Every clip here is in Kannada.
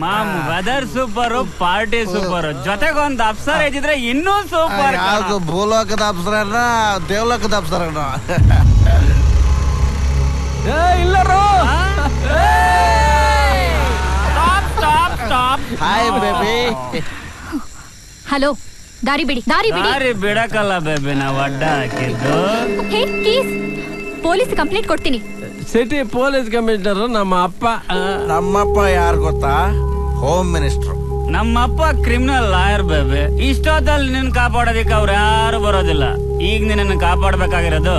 Ma'am weather super, party super, ಜೊತೆಗೊಂದು ಅಪ್ಸರ ಇದ್ದಿದ್ರೆ ಇನ್ನೂ ಸೂಪರ್. ಯಾವ್ದು ಭೂಲೋಕದ ಅಪ್ಸರನ ದೇವಲೋಕದ ಅಪ್ಸರನ? ಇಲ್ಲರು ಹಾಯ್ ಬೇಬಿ. ಹಲೋ, ದಾರಿ ಬಿಡಿ, ದಾರಿ ಬಿಡಿ. ದಾರಿ ಬಿಡಕಲ್ಲ ಬೇಬಿ, ನಾವು ಅಡ್ಡ ಹಾಕಿದ್ದು. ಹೇ ಕೀಸ್, ಪೊಲೀಸ್ ಕಂಪ್ಲೇಂಟ್ ಕೊಡ್ತೀನಿ. ಸಿಟಿ ಪೊಲೀಸ್ ಕಮಿಷನರ್ ನಮ್ಮ ಅಪ್ಪ. ನಮ್ಮಪ್ಪ ಯಾರು ಗೊತ್ತಾ? Home minister. ನಮ್ಮಪ್ಪ ಕ್ರಿಮಿನಲ್ ಲಾಯರ್ ಬೇಬಿ. ಇಷ್ಟೊತ್ತಲ್ಲಿ ನಿನ್ನ ಕಾಪಾಡೋದಿಕ್ಕೆ ಅವ್ರು ಯಾರು ಬರೋದಿಲ್ಲ. ಈಗ ನಿನ್ನ ಕಾಪಾಡ್ಬೇಕಾಗಿರೋದು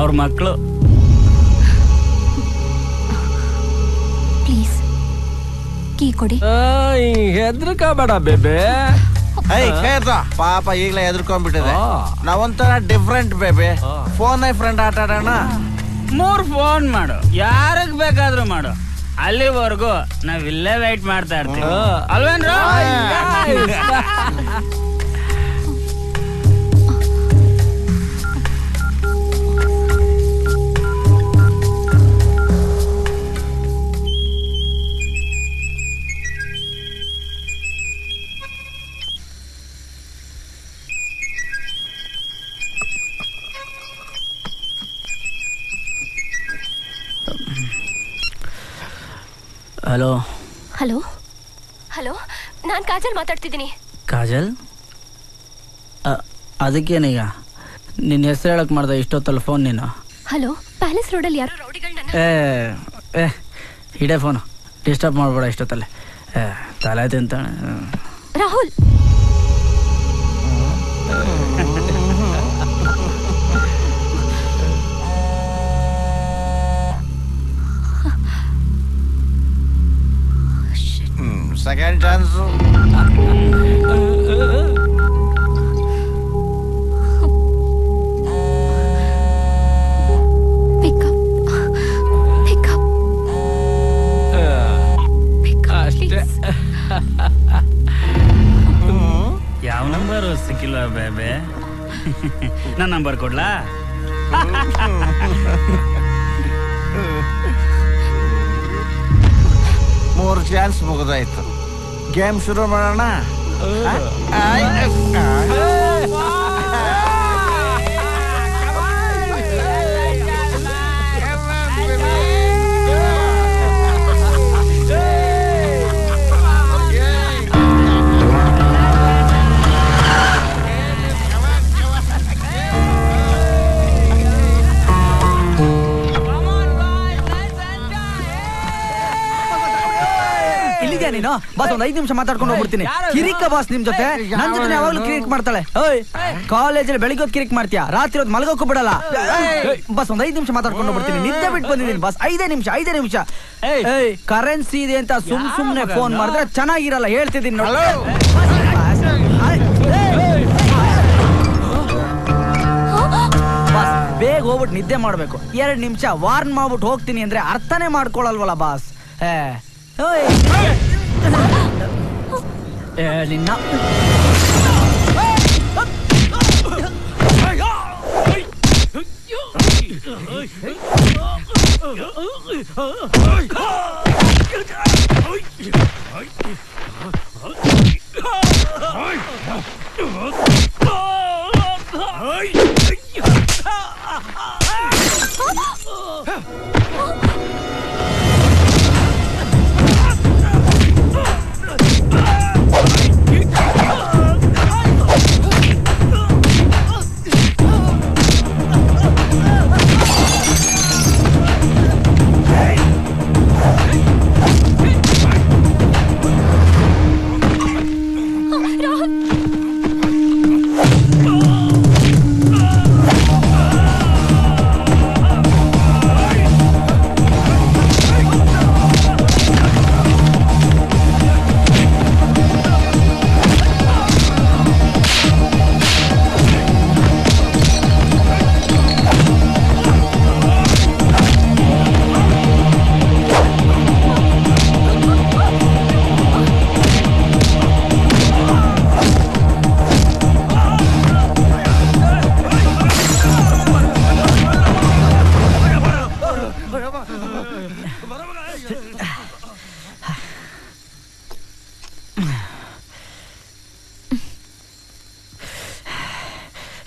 ಅವ್ರ ಮಕ್ಕಳು. ಪ್ಲೀಸ್ ಕೀ ಕೊಡಿ. ಹೆದರ್ಕಬೇಡ ಬೇಬೆ. ಪಾಪ ಈಗಲೇ ಎದ್ಕೊಂಡ್ಬಿಟ್ಟಿದೆ. ನಾವೊಂಥರ ಡಿಫ್ರೆಂಟ್ ಬೇಬಿ. ಫೋನ್ ಫ್ರೆಂಡ್ ಆಟ ಆಡೋಣ. 3 ಫೋನ್ ಮಾಡು, ಯಾರಿಗ್ ಬೇಕಾದ್ರೂ ಮಾಡು. ಅಲ್ಲಿವರೆಗೂ ನಾವಿಲ್ಲೇ ವೇಟ್ ಮಾಡ್ತಾ ಇರ್ತೀವಿ, ಅಲ್ವೇನ್ರ? ಹಲೋ ಹಲೋ ಹಲೋ, ನಾನು ಕಾಜಲ್ ಮಾತಾಡ್ತಿದ್ದೀನಿ. ಕಾಜಲ್, ಅದಕ್ಕೇನೀಗ ನಿನ್ನ ಹೆಸರು ಹೇಳಕ್ ಮಾಡ್ದೆ ಇಷ್ಟೊತ್ತಲ್ಲ ಫೋನ್ ನೀನು? ಹಲೋ, ಪ್ಯಾಲೇಸ್ ರೋಡಲ್ಲಿ ಯಾರೋ ರೌಡಿಗಳನ್ನ. ಇಡೇ ಫೋನು, ಡಿಸ್ಟರ್ಬ್ ಮಾಡ್ಬೇಡ ಇಷ್ಟೊತ್ತಲ್ಲೇ. ತಲೆ ತಿಂತಾನೆ ರಾಹುಲ್. Second chance. ಯಾವ ನಂಬರ್ ಸಿಕ್ಕಿಲ್ಲ ಬೇಬೆ? ನನ್ನ ನಂಬರ್ ಕೊಡ್ಲಾ? ಮೂರು ಚಾನ್ಸ್ ಮುಗಿದಾಯ್ತು. ಗೇಮ್ ಶುರು ಮಾಡೋಣ. ನೀನು ಬಾಸ್, ಒಂದ್ 5 ನಿಮಿಷ ಮಾತಾಡ್ಕೊಂಡು ಹೋಗ್ಬಿಡ್ತೀನಿ. ಕಿರಿಕ ಬಾಸ್ ನಿಮ್ ಜೊತೆ. ನನ್ ಜೊತೆ ಯಾವಾಗ್ಲೂ ಕಿರಿಕ್ ಮಾಡ್ತಾಳೆ. ಕಾಲೇಜಲ್ಲಿ ಬೆಳಿಗ್ಗೆ ಹೊತ್ತು ಕಿರಿಕ್ ಮಾಡ್ತೀಯಾ, ರಾತ್ರಿ ಹೊತ್ತು ಮಲಗೋಕ್ಕೂ ಬಿಡಲ್ಲ. ಬಾಸ್, ಒಂದ್ 5 ನಿಮಿಷ ಮಾತಾಡ್ಕೊಂಡು ಹೋಗ್ಬಿಡ್ತೀನಿ. ನಿದ್ದೆ ಬಿಟ್ಟು ಬಂದಿದ್ದೀನಿ ಬಾಸ್. 5 ನಿಮಿಷ. ಕರೆನ್ಸಿ ಇದೆ ಅಂತ ಸುಮ್ನೆ ಫೋನ್ ಮಾಡಿದ್ರೆ ಚೆನ್ನಾಗಿರಲ್ಲ, ಹೇಳ್ತಿದ್ದೀನಿ ನೋಡಿ. ಬಾಸ್, ಬೇಗ ಹೋಗ್ಬಿಟ್ಟು ನಿದ್ದೆ ಮಾಡ್ಬೇಕು. 2 ನಿಮಿಷ ವಾರ್ನ್ ಮಾಡ್ಬಿಟ್ಟು ಹೋಗ್ತೀನಿ ಅಂದ್ರೆ ಅರ್ಥನೇ ಮಾಡ್ಕೊಳಲ್ವಲ್ಲ ಬಾಸ್. ನಿನ್ನ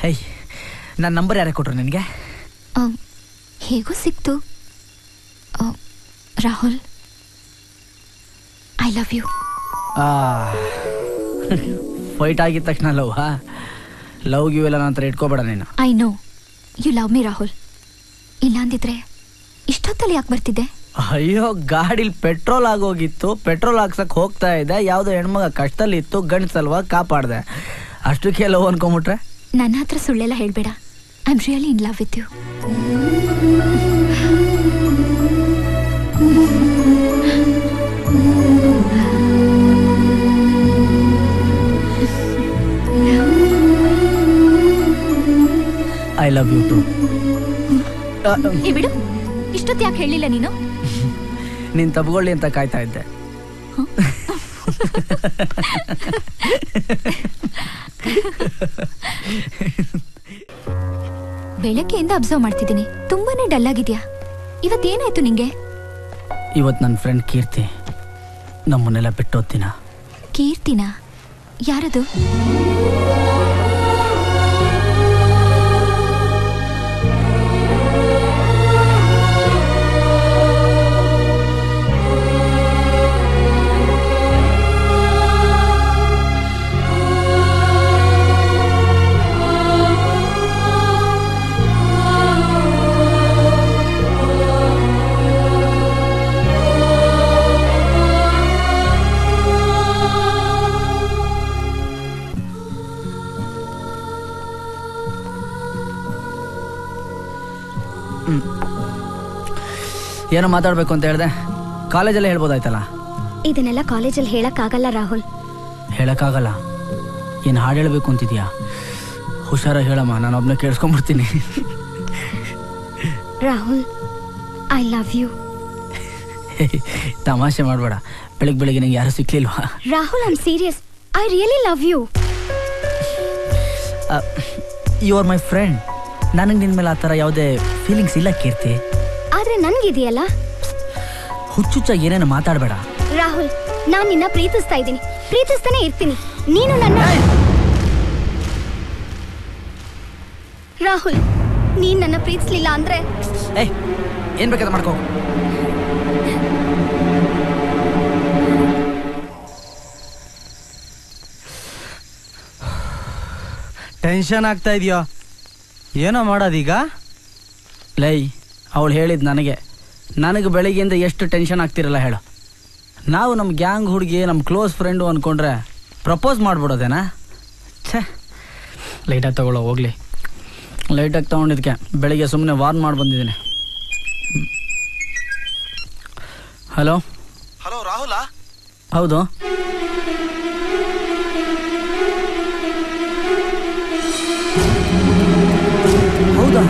ಹೇ, ನನ್ನ ನಂಬರ್ ಯಾರೇ ಕೊಟ್ರು ನಿನಗೆ? ಹೇಗೂ ಸಿಕ್ತು. Rahul, I love you. Fight ಆಗಿದ ತಕ್ಷಣ ಲವ್ ಗಿವ್ ಎಲ್ಲ ನಂತರ ಇಟ್ಕೋಬೇಡ ನೀನು. I know you love me Rahul. ಇಲ್ಲ ಅಂದಿದ್ರೆ ಇಷ್ಟೊತ್ತಲ್ಲಿ ಯಾಕೆ ಬರ್ತಿದ್ದೆ? ಅಯ್ಯೋ, ಗಾಡಿಲಿ ಪೆಟ್ರೋಲ್ ಆಗೋಗಿತ್ತು, ಪೆಟ್ರೋಲ್ ಹಾಕ್ಸಕ್ ಹೋಗ್ತಾ ಇದ್ದೆ, ಯಾವುದೋ ಹೆಣ್ಮಗ ಕಷ್ಟದಲ್ಲಿ ಇತ್ತು, ಗಂಡಸಲ್ವಾ ಕಾಪಾಡ್ದೆ, ಅಷ್ಟಕ್ಕೆ ಲವ್ ಅನ್ಕೊಂಬಿಟ್ರೆ? ನನ್ನ ಹತ್ರ ಸುಳ್ಳೆಲ್ಲ ಹೇಳ್ಬೇಡ. I am really in love with you. I love you too. ಬಿಡು, ಇಷ್ಟೊತ್ತು ಯಾಕೆ ಹೇಳಿಲ್ಲ ನೀನು? ನೀನ್ ತಬ್ಕೊಳ್ಳಿ ಅಂತ ಕಾಯ್ತಾ ಇದ್ದೆ. ಬೆಳಗ್ಗೆಯಿಂದ ಅಬ್ಸರ್ವ್ ಮಾಡ್ತಿದ್ದೀನಿ, ತುಂಬಾನೇ ಡಲ್ ಆಗಿದ್ಯಾ. ಇವತ್ತೇನಾಯ್ತು ನಿಂಗೆ? ಇವತ್ತು ನನ್ನ ಫ್ರೆಂಡ್ ಕೀರ್ತಿ ನಮ್ಮನ್ನೆಲ್ಲ ಬಿಟ್ಟೋದ್ದಿನ. ಕೀರ್ತಿನ? ಯಾರದು? ಏನೋ ಮಾತಾಡ್ಬೇಕು ಅಂತ ಹೇಳ್ದೆ, ಕಾಲೇಜಲ್ಲೇ ಹೇಳ್ಬೋದಾಯ್ತಲ್ಲ. ಇದನ್ನೆಲ್ಲ ಕಾಲೇಜಲ್ಲಿ ಹೇಳಕ್ಕಾಗಲ್ಲ ರಾಹುಲ್. ಹೇಳಕ್ಕಾಗಲ್ಲ? ಏನು ಹಾಡು ಹೇಳ್ಬೇಕು ಅಂತಿದ್ಯಾ? ಹುಷಾರಾಗಿ ಹೇಳಮ್ಮ, ನಾನು ಒಬ್ಬನೇ ಕೇಳಿಸ್ಕೊಂಡ್ಬಿಡ್ತೀನಿ. Rahul, I love you. ತಮಾಷೆ ಮಾಡಬೇಡ, ಬೆಳಿಗ್ಗೆ ನಂಗೆ ಯಾರು ಸಿಕ್ಲಿಲ್ವಾ? Rahul, I am serious. I really love you. You are my friend. ನನಗೆ ನಿನ್ನ ಮೇಲೆ ಆ ಥರ ಯಾವುದೇ ಫೀಲಿಂಗ್ಸ್ ಇಲ್ಲ ಕೀರ್ತಿ. ಆದ್ರೆ ನನ್ಗಿದೆಯಲ್ಲ. ಹುಚ್ಚುಚ್ಚಾಗಿ ಏನೇನು ಮಾತಾಡಬೇಡ ರಾಹುಲ್. ನಾನು ನಿನ್ನ ಪ್ರೀತಿಸ್ತಾ ಇದ್ದೀನಿ, ಪ್ರೀತಿಸ್ತಾನೆ ಇರ್ತೀನಿ. ನೀನು ನನ್ನ ರಾಹುಲ್, ನೀನ್ ನನ್ನ ಪ್ರೀತಿಸ್ಲಿಲ್ಲ ಅಂದ್ರೆ ಏನ್ ಬೇಕಾದ್ರೆ ಮಾಡ್ಕೋ. ಟೆನ್ಷನ್ ಆಗ್ತಾ ಇದೆಯೋ ಏನೋ ಮಾಡೋದೀಗ? ಲೈ, ಅವಳು ಹೇಳಿದ್ ನನಗೆ ಬೆಳಿಗ್ಗೆಯಿಂದ ಎಷ್ಟು ಟೆನ್ಷನ್ ಆಗ್ತಿರಲ್ಲ ಹೇಳು. ನಾವು ನಮ್ಮ ಗ್ಯಾಂಗ್ ಹುಡುಗಿ, ನಮ್ಮ ಕ್ಲೋಸ್ ಫ್ರೆಂಡು ಅಂದ್ಕೊಂಡ್ರೆ ಪ್ರಪೋಸ್ ಮಾಡ್ಬಿಡೋದೇನಾ? ಛೇ, ಲೈಟಾಗಿ ತಗೊಳ್ಳೋ, ಹೋಗ್ಲಿ. ಲೈಟಾಗಿ ತೊಗೊಂಡಿದ್ದಕ್ಕೆ ಬೆಳಿಗ್ಗೆ ಸುಮ್ಮನೆ ವಾರ್ನ್ ಮಾಡಿ ಬಂದಿದ್ದೀನಿ. ಹಲೋ ಹಲೋ, ರಾಹುಲಾ? ಹೌದು. ಹೌದಾ?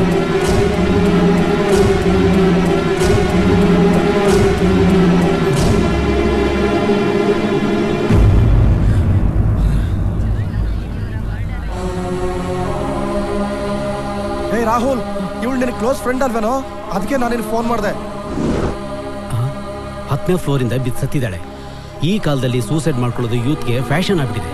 ಹೇ ರಾಹುಲ್, ಇವಳು ನಿನ್ನ ಕ್ಲೋಸ್ ಫ್ರೆಂಡ್ ಅಲ್ವೇನೋ? ಅದಕ್ಕೆ ನಾನು ಫೋನ್ ಮಾಡಿದೆ. 10ನೇ ಫ್ಲೋರಿಂದ ಬಿದ್ದು ಸತ್ತಿದ್ದಾಳೆ. ಈ ಕಾಲದಲ್ಲಿ ಸೂಸೈಡ್ ಮಾಡ್ಕೊಳ್ಳೋದು ಯೂತ್ಗೆ ಫ್ಯಾಷನ್ ಆಗ್ಬಿಟ್ಟಿದೆ.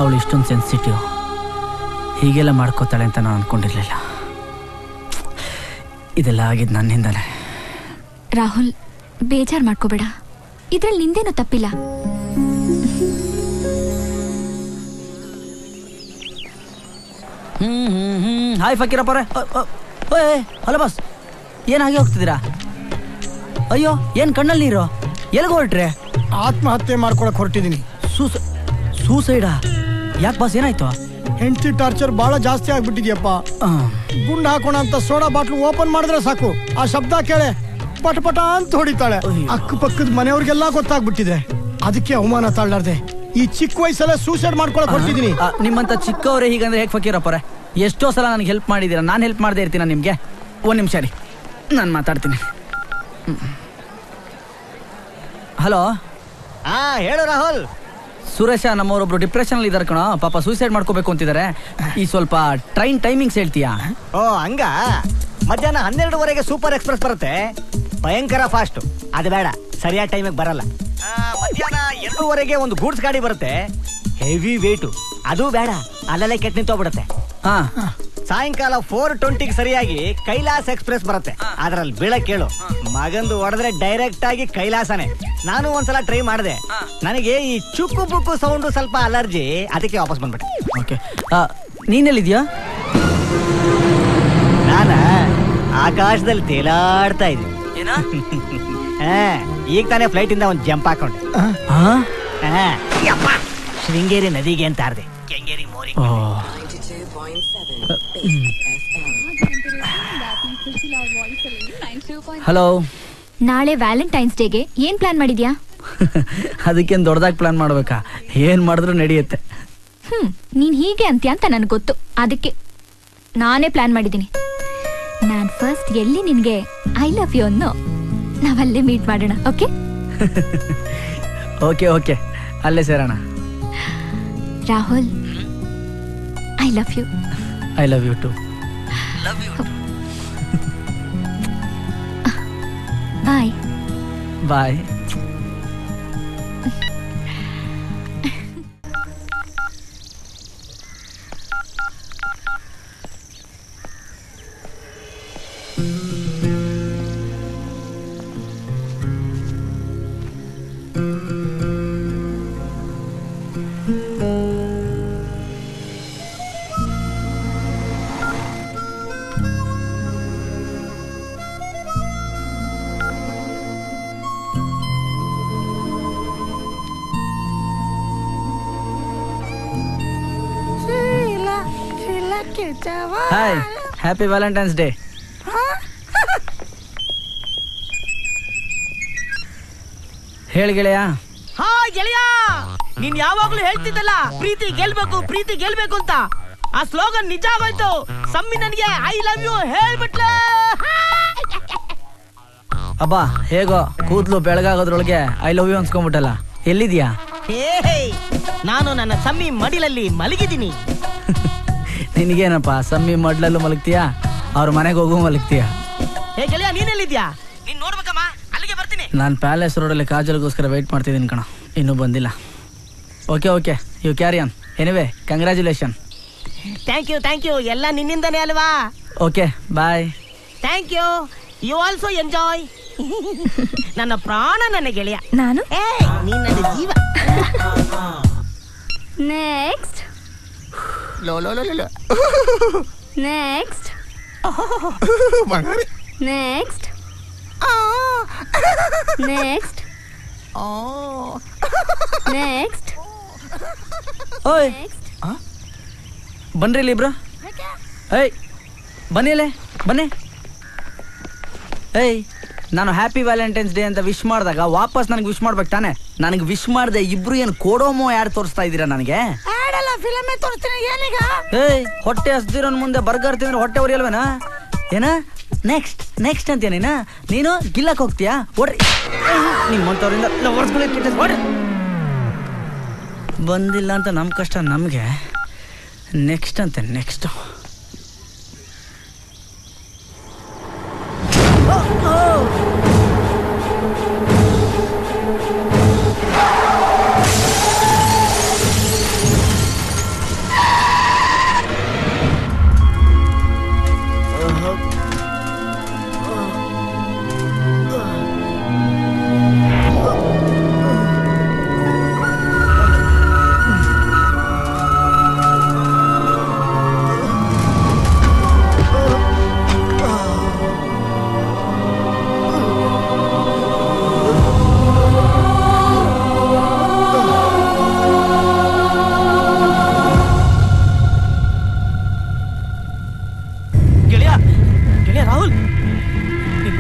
ಅವಳು ಇಷ್ಟೊಂದು ಸೆನ್ಸಿಟಿವ್, ಹೀಗೆಲ್ಲ ಮಾಡ್ಕೋತಾಳೆ ಅಂತ ನಾನು ಅನ್ಕೊಂಡಿರ್ಲಿಲ್ಲ. ಇದೆಲ್ಲ ಆಗಿದ್ದು ನನ್ನಿಂದಾನೆ. ರಾಹುಲ್, ಬೇಜಾರು ಮಾಡ್ಕೋಬೇಡ, ಇದ್ರಲ್ಲಿ ನಿಂದೇನು ತಪ್ಪಿಲ್ಲ. ಹಾಯ್ ಫಕೀರಪ್ಪರೇ. ಹಲೋ ಬಾಸ್, ಏನಾಗಿ ಹೋಗ್ತಿದ್ದೀರಾ? ಅಯ್ಯೋ, ಏನ್ ಕಣ್ಣಲ್ಲಿ ನೀರು? ಎಲ್ಲಿಗೆ ಹೊರಟ್ರೆ? ಆತ್ಮಹತ್ಯೆ ಮಾಡ್ಕೊಳಕ್ ಹೊರಟಿದ್ದೀನಿ. ಸೂಸೈಡಾ? ಯಾಕೆ ಬಾಸ್, ಏನಾಯ್ತು? ಹೆಂಡತಿ ಟಾರ್ಚರ್ ಬಹಳ ಜಾಸ್ತಿ ಆಗ್ಬಿಟ್ಟಿದ್ಯಪ್ಪ. ಗುಂಡ್ ಹಾಕೋಣ ಅಂತ ಸೋಡಾ ಬಾಟ್ಲು ಓಪನ್ ಮಾಡಿದ್ರೆ ಸಾಕು, ಆ ಶಬ್ದ ಕೇಳೆ ಪಟ ಪಟ ಅಂತ ಹೊಡಿತಾಳೆ. ಅಕ್ಕಪಕ್ಕದ ಮನೆಯವ್ರಿಗೆಲ್ಲ ಗೊತ್ತಾಗ್ಬಿಟ್ಟಿದೆ. ಅದಕ್ಕೆ ಅವಮಾನ ತಾಳ್ಲಾರ್ದೆ ಈ ಚಿಕ್ಕ ವಯಸ್ಸಲ್ಲೇ ಸೂಸೈಡ್ ಮಾಡ್ಕೊಳಕ್ ಹೊರಟಿದ್ದೀನಿ. ನಿಮ್ಮಂತ ಚಿಕ್ಕವರೇ ಹೀಗಂದ್ರೆ ಹೇಗೆ ಫಕೀರಪ್ಪರೇ? ಎಷ್ಟೋ ಸಲ ನನಗೆ ಹೆಲ್ಪ್ ಮಾಡಿದ್ದೀರಾ, ನಾನು ಹೆಲ್ಪ್ ಮಾಡದೇ ಇರ್ತೀನ ನಿಮಗೆ? ಒಂದು ನಿಮಿಷ ರೀ, ನಾನು ಮಾತಾಡ್ತೀನಿ. ಹಲೋ. ಹೇಳು ರಾಹುಲ್. ಸುರೇಶ, ನಮ್ಮವರೊಬ್ರು ಡಿಪ್ರೆಷನ್ ಅಲ್ಲಿ ಇದಾರೆ ಕಣೋ, ಪಾಪ ಸೂಸೈಡ್ ಮಾಡ್ಕೋಬೇಕು ಅಂತಿದ್ದಾರೆ. ಈ ಸ್ವಲ್ಪ ಟ್ರೈನ್ ಟೈಮಿಂಗ್ಸ್ ಹೇಳ್ತೀಯಾ? ಓ ಹಂಗ? ಮಧ್ಯಾಹ್ನ 12:30 ಸೂಪರ್ ಎಕ್ಸ್ಪ್ರೆಸ್ ಬರುತ್ತೆ, ಭಯಂಕರ ಫಾಸ್ಟ್. ಅದು ಬೇಡ, ಸರಿಯಾದ ಟೈಮಿಗೆ ಬರಲ್ಲ. ಮಧ್ಯಾಹ್ನ 2:30 ಒಂದು ಗೂಡ್ಸ್ ಗಾಡಿ ಬರುತ್ತೆ, ಹೆವಿ ವೇಟು. ಅದು ಬೇಡ, ಅಲ್ಲಲ್ಲೇ ಕೆಟ್ಟ ನಿಂತೋಗ್ಬಿಡುತ್ತೆ. ಸಾಯಂಕಾಲ 4:20 ಸರಿಯಾಗಿ ಕೈಲಾಸ್ ಎಕ್ಸ್ಪ್ರೆಸ್ ಬರುತ್ತೆ. ಅದ್ರಲ್ಲಿ ಬೀಳಕ್ ಕೇಳು, ಮಗಂದು ಹೊಡೆದ್ರೆ ಡೈರೆಕ್ಟ್ ಆಗಿ ಕೈಲಾಸನೇ. ನಾನು ಒಂದ್ಸಲ ಟ್ರೈ ಮಾಡಿದೆ, ನನಗೆ ಈ ಚುಕ್ಕು ಬುಕ್ಕು ಸೌಂಡು ಸ್ವಲ್ಪ ಅಲರ್ಜಿ, ಅದಕ್ಕೆ ವಾಪಸ್ ಬಂದ್ಬಿಟ್ಟೆ. ಓಕೆ, ನೀನೆಲ್ಲಿದ್ಯಾ? ನಾನ ಆಕಾಶದಲ್ಲಿ ತೇಲಾಡ್ತಾ ಇದ್ದೀನಿ. ಈಗ ತಾನೇ ಫ್ಲೈಟ್ ಇಂದ ಒಂದು ಜಂಪ್ ಹಾಕೊಂಡೆ. ಶೃಂಗೇರಿ ನದಿಗೆ ಅಂತ ಆರ್ದೆ. ಕೆಂಗೇರಿ ಮೋರಿ. ಹಲೋ, ನಾಳೆ ವ್ಯಾಲೆಂಟೈನ್ಸ್ ಡೇಗೆ ಏನ್ ಪ್ಲಾನ್ ಮಾಡಿದ್ಯಾ? ಅದಕ್ಕೇನು ದೊಡ್ಡದಾಗಿ ಪ್ಲಾನ್ ಮಾಡ್ಬೇಕಾ? ಏನ್ ಮಾಡಿದ್ರು ನಡೆಯುತ್ತೆ. ನೀನ್ ಹೀಗೆ ಅಂತ್ಯ ಅಂತ ನನ್ಗೆ ಗೊತ್ತು, ಅದಕ್ಕೆ ನಾನೇ ಪ್ಲಾನ್ ಮಾಡಿದ್ದೀನಿ. ನಾನ್ ಫಸ್ಟ್ ಎಲ್ಲಿ ನಿನ್ಗೆ ಐ ಲವ್ ಯು ಅನ್ನೋ ನಾವಲ್ಲೇ ಮೀಟ್ ಮಾಡೋಣ. ಓಕೆ ಓಕೆ ಓಕೆ, ಅಲ್ಲೇ ಸೇರೋಣ. Rahul, I love you. I love you too. Bye bye. Hi, happy Valentine's day. ಹೇಳಿ ಗೆಳೆಯ. ಹಾ ಗೆಳೆಯ, ನೀನ್ ಯಾವಾಗ್ಲೂ ಹೇಳ್ತಿದ್ದಲ್ಲ ಪ್ರೀತಿ ಗೆಲ್ಬೇಕು, ಪ್ರೀತಿ ಗೆಲ್ಬೇಕು ಅಂತ. ಆ ಸ್ಲೋಗನ್ ನಿಜ ಆಗೋಯ್ತು. ಸಮ್ಮಿ ನನಗೆ ಐ ಲವ್ ಯು ಹೇಳ್ಬಿಟ್ಲೆ. ಅಬ್ಬಾ, ಹೇಗೋ ಕೂದ್ಲು ಬೆಳಗಾಗೋದ್ರೊಳಗೆ ಐ ಲವ್ ಯು ಅನ್ಸ್ಕೊಂಡ್ಬಿಟ್ಟಲ್ಲ. ಎಲ್ಲಿದ್ಯಾ? ನಾನು ನನ್ನ ಸಮ್ಮಿ ಮಡಿಲಲ್ಲಿ ಮಲಗಿದ್ದೀನಿ. ನಿನಗೇನಪ್ಪ, ಸಮ್ಮಿ ಮಡ್ಲಲ್ಲೂ ಮಲಗ್ತೀಯಾ, ಅವ್ರ ಮನೆಗೆ ಹೋಗು ಮಲಗ್ತೀಯಾ? ಹೇ ಗೆಳೆಯ, ನೀನೆಲ್ಲಿದ್ಯಾ? ನೀನ್ ನೋಡ್ಬೇಕಮ್ಮ, ಅಲ್ಲಿಗೆ ಬರ್ತೀನಿ. ನಾನು ಪ್ಯಾಲೇಸ್ ರೋಡಲ್ಲಿ ಕಾಜಲ್ಗೋಸ್ಕರ ವೆಯ್ಟ್ ಮಾಡ್ತಿದ್ದೀನಿ ಕಣ, ಇನ್ನೂ ಬಂದಿಲ್ಲ. Okay okay, you carry on. Anyway, congratulation. Thank you. ಎಲ್ಲ ನಿನ್ನಿಂದನೇ ಅಲ್ವಾ? Okay, bye. Thank you. You also enjoy. ನನ್ನ ಪ್ರಾಣ, ನನ್ನ ಗೆಳೆಯ. ನಾನು ನೀನ್ ನನ್ನ ಜೀವ. Next next next next next. ಓಯ್, ಬನ್ರಿ ಇಲ್ಲಿ ಇಬ್ರು. ಏಯ್, ಬನ್ನಿಲೆ, ಬನ್ನಿ. ಏಯ್, ನಾನು ಹ್ಯಾಪಿ ವ್ಯಾಲೆಂಟೈನ್ಸ್ ಡೇ ಅಂತ ವಿಶ್ ಮಾಡಿದಾಗ ವಾಪಸ್ ನನಗೆ ವಿಶ್ ಮಾಡ್ಬೇಕು ತಾನೆ? ನನಗೆ ವಿಶ್ ಮಾಡಿದೆ, ಇಬ್ರು ಏನು ಕೋಡೋಮೋ ಯಾರು ತೋರಿಸ್ತಾ ಇದ್ದೀರಾ ನನಗೆ? ಏಯ್, ಹೊಟ್ಟೆ ಹಸ್ದಿರೋನ್ ಮುಂದೆ ಬರ್ಗರ್ ತಿಂದ್ರೆ ಹೊಟ್ಟೆ ಉರಿಯಲ್ವೇನಾ? ಏನ ನೆಕ್ಸ್ಟ್ ನೆಕ್ಸ್ಟ್ ಅಂತೀಯ ನೀನು ಗಿಲ್ಲಕ್ ಹೋಗ್ತೀಯಾ? ಓಡ್ರಿ, ನಿಮ್ಮಂತವ್ರಿಂದ ಓಡ್ರಿ. ಬಂದಿಲ್ಲ ಅಂತ ನಮ್ಮ ಕಷ್ಟ ನಮಗೆ, ನೆಕ್ಸ್ಟ್ ಅಂತೆ ನೆಕ್ಸ್ಟ್.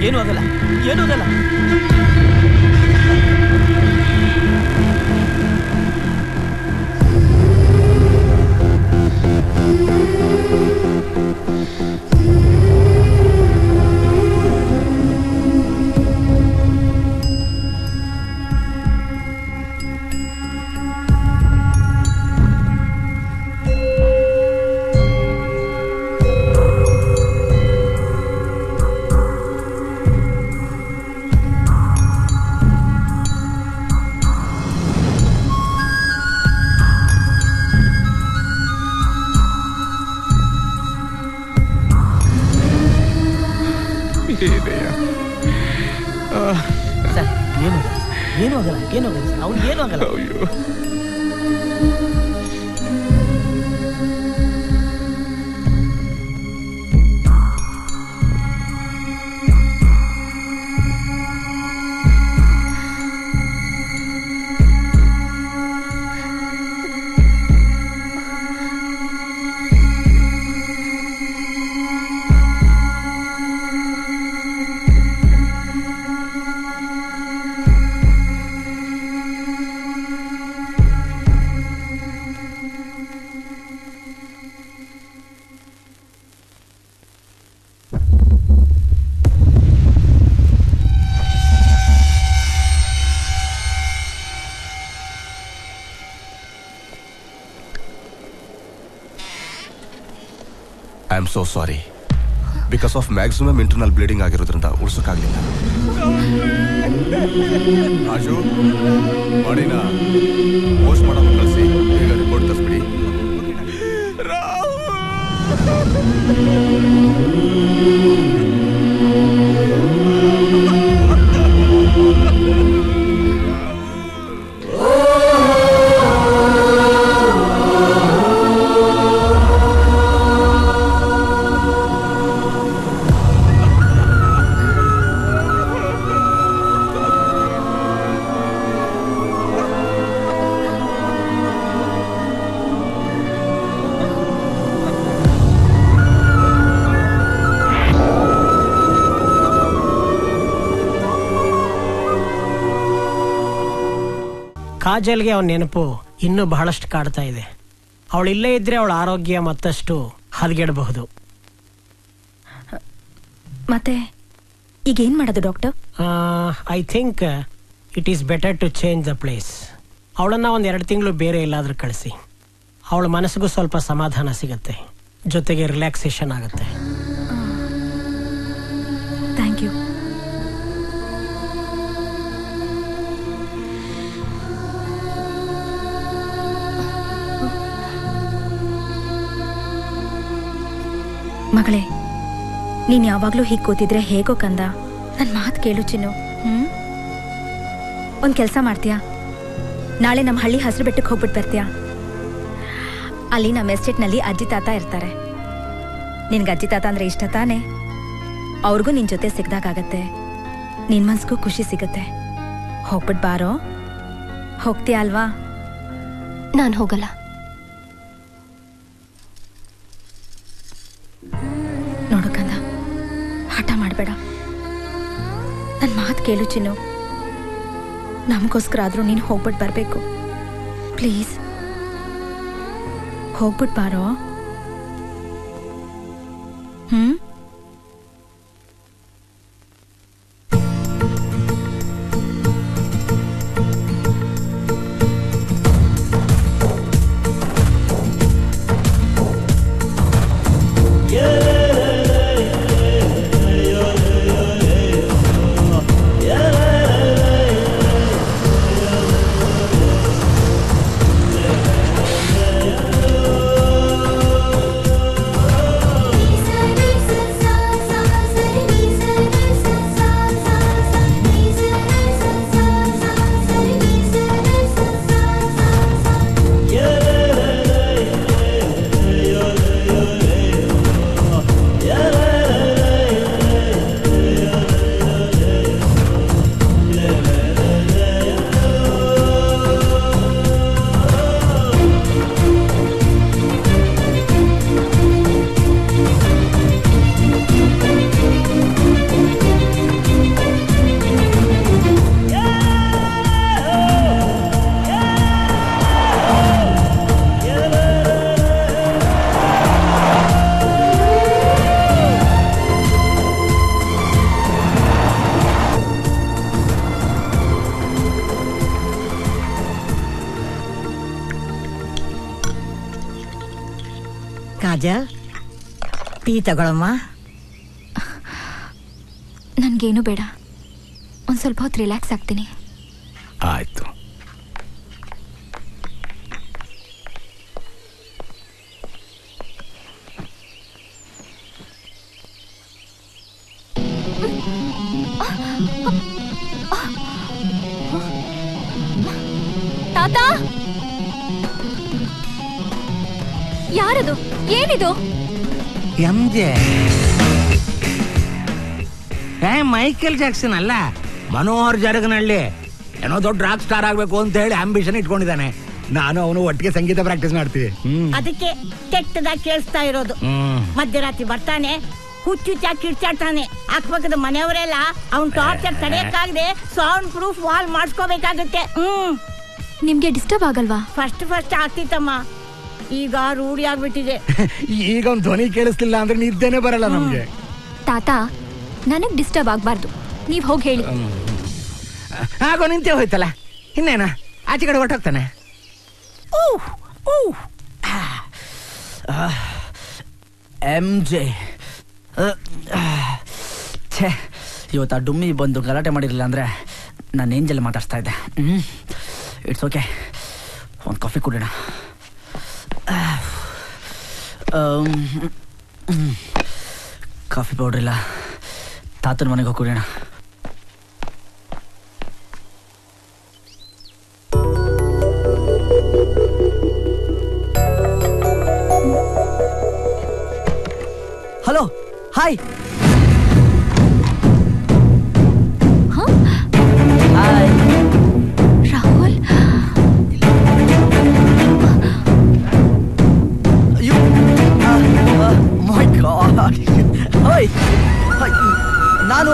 ಏನೂ ಆಗಲ್ಲ, ಏನೂ ಆಗಲ್ಲ. ಸರ್ ಏನು ಆಗಲ್ಲ ಅವ್ನಿಗೆ ಏನು ಆಗಲ್ಲ. I am so sorry. Because of maximum internal bleeding ಆಗಿರೋದ್ರಿಂದ ಉಳಿಸೋಕ್ಕಾಗಲಿಲ್ಲ. ರಾಜು ಬಾಡಿನ ಪೋಸ್ಟ್ ಮಾಡೋ ಕಳಿಸಿ ಈಗ ರಿಪೋರ್ಟ್ ತರಿಸ್ಬಿಡಿ. ಕಾಜಲ್ಗೆ ಅವನ ನೆನಪು ಇನ್ನೂ ಬಹಳಷ್ಟು ಕಾಡ್ತಾ ಇದೆ. ಅವಳಿಲ್ಲೇ ಇದ್ರೆ ಅವಳ ಆರೋಗ್ಯ ಮತ್ತಷ್ಟು ಹದಗೆಡಬಹುದು. ಮತ್ತೆ ಈಗ ಏನ್ ಮಾಡೋದು doctor? I think it is better to change the place. ಅವಳನ್ನ 1-2 ತಿಂಗಳು ಬೇರೆ ಎಲ್ಲಾದ್ರೂ ಕಳಿಸಿ. ಅವಳ ಮನಸ್ಸಿಗೂ ಸ್ವಲ್ಪ ಸಮಾಧಾನ ಸಿಗುತ್ತೆ, ಜೊತೆಗೆ ರಿಲ್ಯಾಕ್ಸೇಷನ್ ಆಗುತ್ತೆ. Thank you. ಮಗಳೇ, ನೀನ್ ಯಾವಾಗ್ಲೂ ಹೀಗೆ ಕೂತಿದ್ರೆ ಹೇಗೋ ಕಂದ. ನನ್ ಮಾತು ಕೇಳು ಚಿನ್ನು. ಒಂದ್ ಕೆಲ್ಸ ಮಾಡ್ತೀಯಾ? ನಾಳೆ ನಮ್ಮ ಹಳ್ಳಿ ಹಸಿರು ಬೆಟ್ಟಕ್ಕೆ ಹೋಗ್ಬಿಟ್ಟು ಬರ್ತೀಯಾ? ಅಲ್ಲಿ ನಮ್ಮ ಎಸ್ಟೇಟ್ನಲ್ಲಿ ಅಜ್ಜಿ ತಾತ ಇರ್ತಾರೆ. ನಿನ್ಗೆ ಅಜ್ಜಿ ತಾತ ಅಂದ್ರೆ ಇಷ್ಟ ತಾನೆ? ಅವ್ರಿಗೂ ನಿನ್ ಜೊತೆ ಸಿಗ್ದಾಗತ್ತೆ, ನಿನ್ ಮನ್ಸ್ಗೂ ಖುಷಿ ಸಿಗತ್ತೆ. ಹೋಗ್ಬಿಟ್ ಬಾರೋ. ಹೋಗ್ತೀಯಾ ಅಲ್ವಾ? ನಾನು ಹೋಗಲ್ಲ. ನೋಡು ಕಂದ, ಹಠ ಮಾಡಬೇಡ. ನನ್ನ ಮಾತು ಕೇಳು ಚಿನ್ನು. ನಮಗೋಸ್ಕರ ಆದ್ರೂ ನೀನು ಹೋಗ್ಬಿಟ್ಟು ಬರಬೇಕು. ಪ್ಲೀಸ್ ಹೋಗ್ಬಿಟ್ಟು ಬಾರೋ. ಕಾಜಲ್, ಟೀ ತಗೊಳಮ್ಮ. ನನ್ಗೇನು ಬೇಡ, ಒಂದ್ ಸ್ವಲ್ಪ ಹೊತ್ತು ರಿಲ್ಯಾಕ್ಸ್ ಆಗ್ತೀನಿ. ಆಯ್ತು. ತಾತ, ಯಾರದು? ಏನಿದು? ಎಂಜೆ ಮೈಕೇಲ್ ಜಾಕ್ಸನ್ ಅಲ್ಲ, ಮನೋಹರ್ ಜರಗನಹಳ್ಳಿ. ಏನೋ ದೊಡ್ಡ ರಾಕ್ ಸ್ಟಾರ್ ಆಗ್ಬೇಕು ಅಂತ ಹೇಳಿ ಆಂಬಿಷನ್ ಇಟ್ಕೊಂಡಿದ್ದಾನೆ. ನಾನು ಅವನು ಒಟ್ಟಿಗೆ ಸಂಗೀತ ಪ್ರಾಕ್ಟೀಸ್ ಮಾಡ್ತೀವಿ. ಅದಕ್ಕೆ ಕೆಟ್ಟದಾಗ ಕೇಳಿಸ್ತಾ ಇರೋದು. ಮಧ್ಯರಾತ್ರಿ ಬರ್ತಾನೆ, ಹುಚ್ಚುಚ್ಚಾಗಿ ಕಿರ್ಚಾಡ್ತಾನೆ. ಅಕ್ಕಪಕ್ಕದ ಮನೆಯವರೆಲ್ಲ ಅವ್ನ್ ಟಾರ್ಚರ್ ತಡೆಯಕ್ಕಾಗದೆ ಸೌಂಡ್ ಪ್ರೂಫ್ ವಾಲ್ ಮಾಡಿಸ್ಕೋಬೇಕಾಗುತ್ತೆ. ನಿಮ್ಗೆ ಡಿಸ್ಟರ್ಬ್ ಆಗಲ್ವಾ? ಫಸ್ಟ್ ಆಗ್ತಿತ್ತಮ್ಮ, ಈಗ ರೂಢಿ ಆಗ್ಬಿಟ್ಟಿದೆ. ಈಗ ಒಂದ್ ಧ್ವನಿ ಕೇಳಿಸ್ತಿಲ್ಲ ಅಂದ್ರೆ ನಿದ್ದೆನೆ ಬರಲ್ಲ ನಮ್ಗೆ. ತಾತ, ನನಗ್ ಡಿಸ್ಟರ್ಬ್ ಆಗ್ಬಾರ್ದು, ನೀವ್ ಹೋಗಿ ಹೇಳಿ. ಆಗೋ ನಿಂತೆ ಹೋಯ್ತಲ್ಲ, ಇನ್ನೇನ ಆಚೆ ಕಡೆ ಹೊರಟೋಗ್ತಾನೆ. MJ ಛೇ, ಇವತ್ತು ಆ ಡುಮ್ಮಿ ಬಂದು ಗಲಾಟೆ ಮಾಡಿರಲಿಲ್ಲ ಅಂದರೆ ನಾನು ಏಂಜಲ್ ಮಾತಾಡ್ಸ್ತಾ ಇದ್ದೆ. ಇಟ್ಸ್ ಓಕೆ, ಒಂದು ಕಾಫಿ ಕುಡಿಯೋಣ. ಕಾಫಿ ಪೌಡ್ರ್ ಇಲ್ಲ, ತಾತನ ಮನೆಗೆ ಹೋಗಿ ಕುಡಿಯೋಣ. Hello, hi. Hi Rahul. My God. Hi, ನಾನು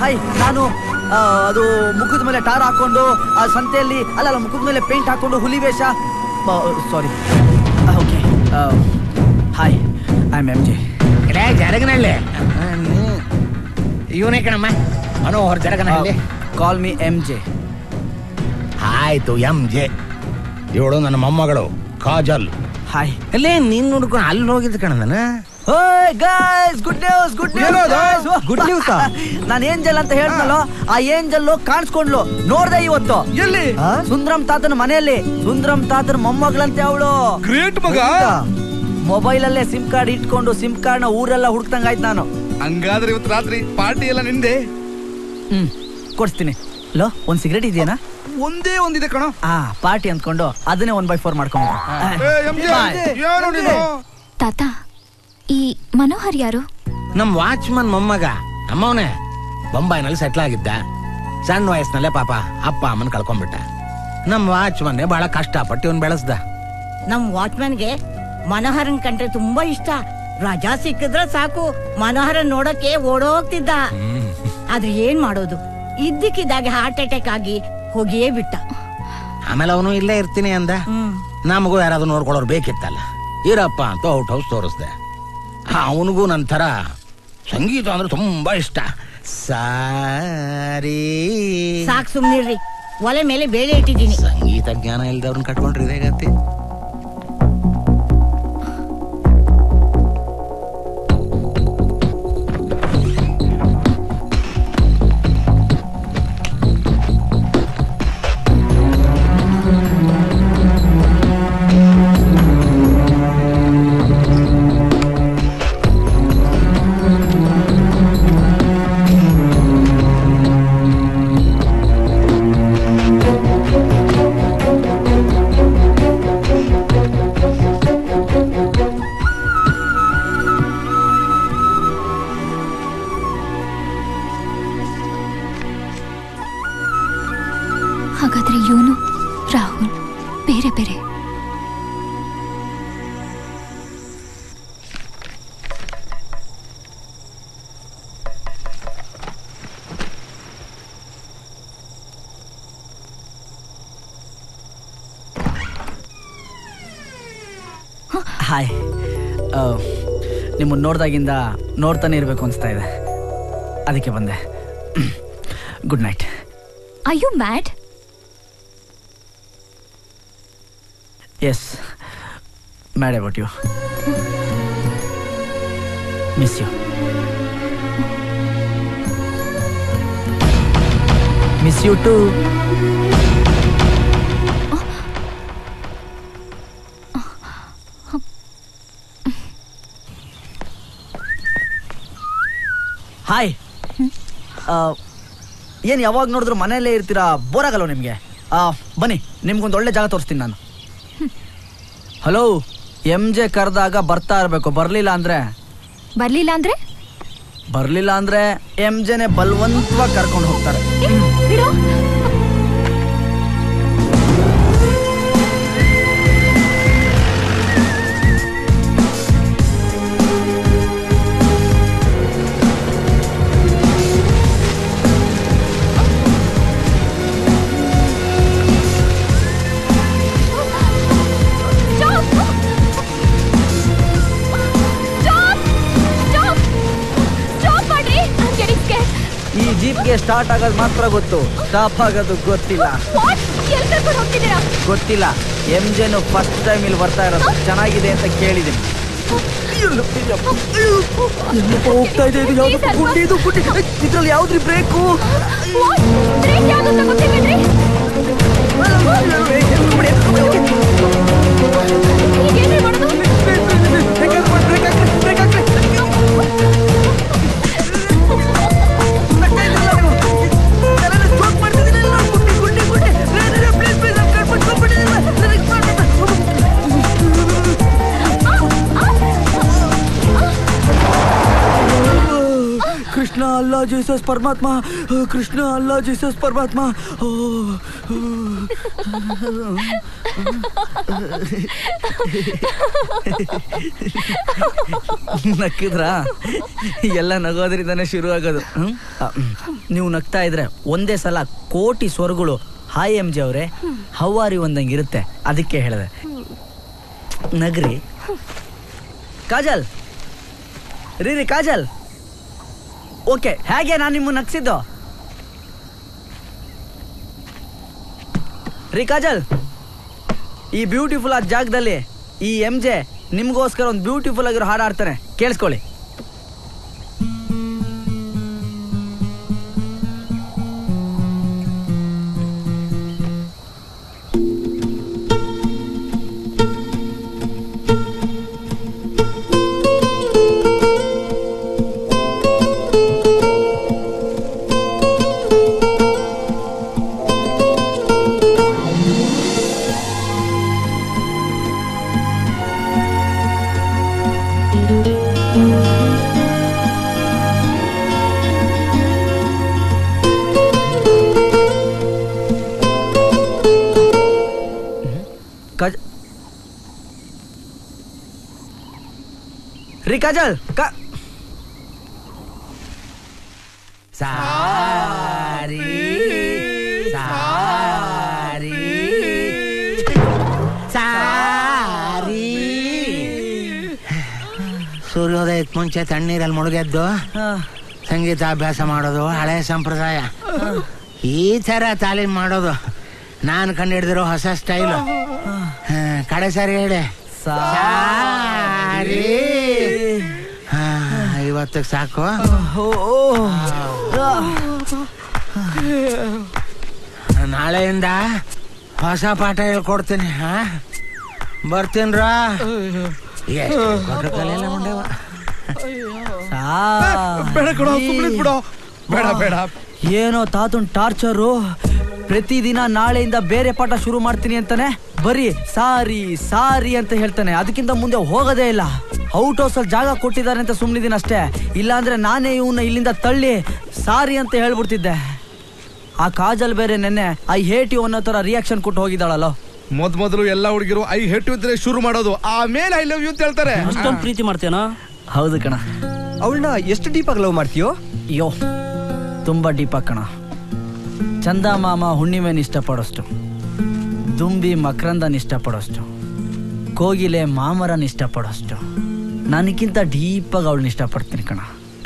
ಹಾಯ್, ನಾನು ಅದು ಮುಖದ ಮೇಲೆ ಟಾರ್ ಹಾಕೊಂಡು ಆ ಸಂತೆಯಲ್ಲಿ ಅಲ್ಲ ಮುಖದ ಮೇಲೆ ಪೇಂಟ್ ಹಾಕೊಂಡು ಹುಲಿ ವೇಷ. Sorry. Okay, hi, I am MJ. Jaraganahalli ಇವನೇ ಕಣಮ್ಮ, ಮನೋಹರ್ ಜರಗನಹಳ್ಳಿ. ಕಾಲ್ ಮಿ MJ. ಆಯ್ತು, MJ. ಇವಳು ನನ್ನ ಮೊಮ್ಮಗಳು ಕಾಜಲ್. ಹಾಯ್. ಅಲ್ಲೇ ನೀನ್ ನೋಡ್ಕೊಂಡು ಅಲ್ಲಿ ಹೋಗಿದ್ದು ಕಣ ನಾನು. Good news, good news. ನಾನು ಏಂಜಲ್ ಅಂತ ಹೇಳ್ತನಲ್ಲೋ, ಆ ಏಂಜಲ್ ಕಾಣಿಸ್ಕೊಂಡ್ಲು, ನೋಡ್ದೆ ಇವತ್ತು. ಎಲ್ಲಿ? ಸುಂದ್ರಂ ತಾತನ ಮನೆಯಲ್ಲಿ. ಸುಂದ್ರಂ ತಾತನ ಮೊಮ್ಮಗಳಂತೆ ಅವಳು. ಗ್ರೇಟ್ ಮಗ. ಮೊಬೈಲ್ ಅಲ್ಲೇ ಸಿಮ್ ಕಾರ್ಡ್ ಇಟ್ಕೊಂಡು ಸಿಮ್ ಕಾರ್ಡ್ ನ ಊರೆಲ್ಲ ಹುಡ್ತಂಗಾಯ್ತು ನಾನು. ಹಂಗಾದ್ರೆ ಇವತ್ತು ರಾತ್ರಿ ಪಾರ್ಟಿ ಎಲ್ಲ ನಿಂದೆ. ಕೊಡ್ಸ್ತೀನಿ. ಲೋ, ಒಂದ್ ಸಿಗರೇಟ್ ಇದೆಯಾ? ಒಂದೇ ಒಂದಿದೆ ಕಣ. ಪಾರ್ಟಿ ಅಂದ್ಕೊಂಡು ಅದನ್ನೇ 1/4 ಮಾಡ್ಕೊಂಡು. ತಾತ, ಈ ಮನೋಹರ್ ಯಾರು? ನಮ್ ವಾಚ್ಮನ್ ಮೊಮ್ಮಗ. ಅಮ್ಮವನೇ ಬೊಂಬಾಯಿನಲ್ಲಿ ಸೆಟ್ಲ್ ಆಗಿದ್ದ. ಸಣ್ಣ ವಯಸ್ಸಿನಲ್ಲೇ ಪಾಪ ಅಪ್ಪ ಅಮ್ಮನ್ ಕಳ್ಕೊಂಡ್ಬಿಟ್ಟ. ನಮ್ ವಾಚ್ಮನ್ನೇ ಬಹಳ ಕಷ್ಟಪಟ್ಟು ಇವನ್ ಬೆಳೆಸ್ದ. ನಮ್ ವಾಚ್ಮನ್ಗೆ ಮನೋಹರನ್ ಕಂಡ್ರೆ ತುಂಬಾ ಇಷ್ಟ. ರಜಾ ಸಿಕ್ಕಿದ್ರೆ ಸಾಕು ಮನೋಹರನ್ ನೋಡಕ್ಕೆ ಓಡೋಗ್ತಿದ್ದ. ಆದ್ರೆ ಏನ್ ಮಾಡೋದು, ಇದ್ದಕ್ಕಿದ್ದಾಗೆ ಹಾರ್ಟ್ ಅಟ್ಯಾಕ್ ಆಗಿ ಹೋಗಿಯೇ ಬಿಟ್ಟ. ಆಮೇಲೆ ಅವನು ಇಲ್ಲೇ ಇರ್ತೀನಿ ಅಂದ. ನಮಗೂ ಯಾರಾದ್ರೂ ನೋಡ್ಕೊಳ್ಳೋರು ಬೇಕಿತ್ತಲ್ಲ, ಇರಪ್ಪ ಅಂತ ಔಟ್ ಹೌಸ್ ತೋರಿಸ್ದೆ. ಅವನಿಗೂ ನನ್ನ ಥರ ಸಂಗೀತ ಅಂದ್ರೆ ತುಂಬಾ ಇಷ್ಟ. ಸಾರಿ ಸಾಕ್ ಸುಮ್ನಿರ್ರಿ, ಒಲೆ ಮೇಲೆ ಬೇಳೆ ಇಟ್ಟಿದ್ದೀನಿ. ಸಂಗೀತ ಜ್ಞಾನ ಇಲ್ದವ್ರನ್ನ ಕಟ್ಕೊಂಡ್ರೆ ಇದೇ ಗತಿ. ಹಾಗಾದ್ರೆ ಇವನು ರಾಹುಲ್ ಬೇರೆ ಬೇರೆ. ಹಾಯ್, ನಿಮ್ಮನ್ನು ನೋಡ್ದಾಗಿಂದ ನೋಡ್ತಾನೆ ಇರಬೇಕು ಅನಿಸ್ತಾ ಇದೆ, ಅದಕ್ಕೆ ಬಂದೆ. Good night. Are you mad? Yes, mad about you. Miss you. Miss you too. Hi. ಏನು ಯಾವಾಗ ನೋಡಿದ್ರು ಮನೆಯಲ್ಲೇ ಇರ್ತೀರಾ, ಬೋರ್ ಆಗಲ್ವ ನಿಮಗೆ? ಬನ್ನಿ, ನಿಮ್ಗೊಂದು ಒಳ್ಳೆ ಜಾಗ ತೋರಿಸ್ತೀನಿ ನಾನು. ಹಲೋ, MJ ಕರೆದಾಗ ಬರ್ತಾ ಇರಬೇಕು. ಬರ್ಲಿಲ್ಲ ಅಂದ್ರೆ MJನೇ ಬಲವಂತವಾಗಿ ಕರ್ಕೊಂಡು ಹೋಗ್ತಾರೆ. ಜೀಪ್ಗೆ ಸ್ಟಾರ್ಟ್ ಆಗೋದು ಮಾತ್ರ ಗೊತ್ತು, ಸ್ಟಾಪ್ ಆಗೋದು ಗೊತ್ತಿಲ್ಲ. ಗೊತ್ತಿಲ್ಲ. MJನು ಫಸ್ಟ್ ಟೈಮ್ ಇಲ್ಲಿ ಬರ್ತಾ ಇರೋದು, ಚೆನ್ನಾಗಿದೆ ಅಂತ ಕೇಳಿದ್ದೀನಿ. ಹೋಗ್ತಾ ಇದೆ ಇದ್ರಲ್ಲಿ ಯಾವ್ದ್ರಿ ಬ್ರೇಕು? कृष्णा अल्लाह जीसस परमात्मा, कृष्णा अल्लाह जीसस परमात्मा. ನಕ್ಕಿದ್ರಾ? ಎಲ್ಲ ನಗೋದ್ರಿಂದಾನೆ ಶುರು ಆಗೋದು. ನೀವು ನಗ್ತಾ ಇದ್ರೆ ಒಂದೇ ಸಲ ಕೋಟಿ ಸ್ವರ್ಗಳು ಹಾಯ್ MJ ಅವರೇ ಹವಾರಿ ಒಂದಂಗಿರುತ್ತೆ, ಅದಕ್ಕೆ ಹೇಳಿದೆ. ನಗ್ರಿ. ಕಾಜಲ್ ರೀ ಕಾಜಲ್. ಓಕೆ, ಹೇಗೆ ನಾನು ನಿಮ್ಮ ನಗ್ಸಿದ್ದು ರೀ ಕಾಜಲ್? ಈ ಬ್ಯೂಟಿಫುಲ್ ಆದ ಜಾಗದಲ್ಲಿ ಈ MJ ನಿಮ್ಗೋಸ್ಕರ ಒಂದು ಬ್ಯೂಟಿಫುಲ್ ಆಗಿರೋ ಹಾಡು ಆಡ್ತಾನೆ, ಕೇಳಿಸ್ಕೊಳ್ಳಿ. ರೀ ಕಾಜಲ್ ಸಾರಿ ಸಾರಿ ಸಾರಿ. ಸೂರ್ಯೋದಯಕ್ಕೆ ಮುಂಚೆ ತಣ್ಣೀರಲ್ಲಿ ಮುಳುಗೆದ್ದು ಸಂಗೀತ ಅಭ್ಯಾಸ ಮಾಡೋದು ಹಳೆ ಸಂಪ್ರದಾಯ. ಈ ತರ ತಾಲೀಮ್ ಮಾಡೋದು ನಾನು ಕಂಡಿಡಿದಿರೋ ಹೊಸ ಸ್ಟೈಲು. ಕಡೆ ಸಾರಿ ಹೇಳಿ. ಸಾರಿ. ಇವತ್ತಿಗೆ ಸಾಕು. ನಾಳೆಯಿಂದ ಹೊಸ ಪಾಠ ಹೇಳ್ಕೊಡ್ತೀನಿ. ಬರ್ತೀನ್ರ. ಏನೋ ತಾತುನ್ ಟಾರ್ಚರು. ಪ್ರತಿದಿನ ನಾಳೆಯಿಂದ ಬೇರೆ ಪಾಠ ಶುರು ಮಾಡ್ತೀನಿ ಅಂತಾನೆ, ಬರೀ ಸಾರಿ ಸಾರಿ ಅಂತ ಹೇಳ್ತಾನೆ. ಅದಕ್ಕಿಂತ ಮುಂದೆ ಹೋಗೋದೇ ಇಲ್ಲ. ಔಟ್ ಹೌಸ್ ಅಲ್ಲಿ ಜಾಗ ಕೊಟ್ಟಿದ್ದಾರೆ ಅಂತ ಸುಮ್ಮನಿದ್ದೀನಿ ಅಷ್ಟೇ. ಇಲ್ಲಾಂದ್ರೆ ನಾನೇ ಇವನ್ನ ಇಲ್ಲಿಂದ ತಳ್ಳಿ ಸಾರಿ ಅಂತ ಹೇಳ್ಬಿಡ್ತಿದ್ದೆ. ಆ ಕಾಜಲ್ ಬೇರೆ ನೆನ್ನೆ ಐ ಹೇಟ್ ಯು ಅನ್ನೋ ತರ ರಿಯಾಕ್ಷನ್ ಕೊಟ್ಟು ಹೋಗಿದ್ದಾಳಲ್ಲ. ಮೊದಲು ಎಲ್ಲ ಹುಡುಗಿರು ಐ ಹೇಟ್ ಯು ಇದ್ರೆ ಶುರು ಮಾಡೋದು, ಆಮೇಲೆ ಐ ಲವ್ ಯು ಅಂತ ಹೇಳ್ತಾರೆ. ಅಷ್ಟೊಂದು ಪ್ರೀತಿ ಮಾಡ್ತೇನೋ? ಹೌದು ಕಣ. ಅವಳನ್ನ ಎಷ್ಟು ಡೀಪ್ ಆಗಿ ಲವ್ ಮಾಡ್ತೀಯೋ? ಅಯ್ಯೋ ತುಂಬಾ ಡೀಪ್ ಆಗಿ ಕಣ. ಚಂದ ಮಾಮ ಹುಣ್ಣಿಮೆನ ಇಷ್ಟಪಡೋಷ್ಟು, ದುಂಬಿ ಮಕರಂದನ್ ಇಷ್ಟಪಡೋಷ್ಟು, ಕೋಗಿಲೆ ಮಾಮರನ್ ಇಷ್ಟಪಡೋಷ್ಟು ನನಗಿಂತ ಡೀಪಾಗಿ ಅವಳನ್ನ ಇಷ್ಟಪಡ್ತೀನಿ ಕಣ.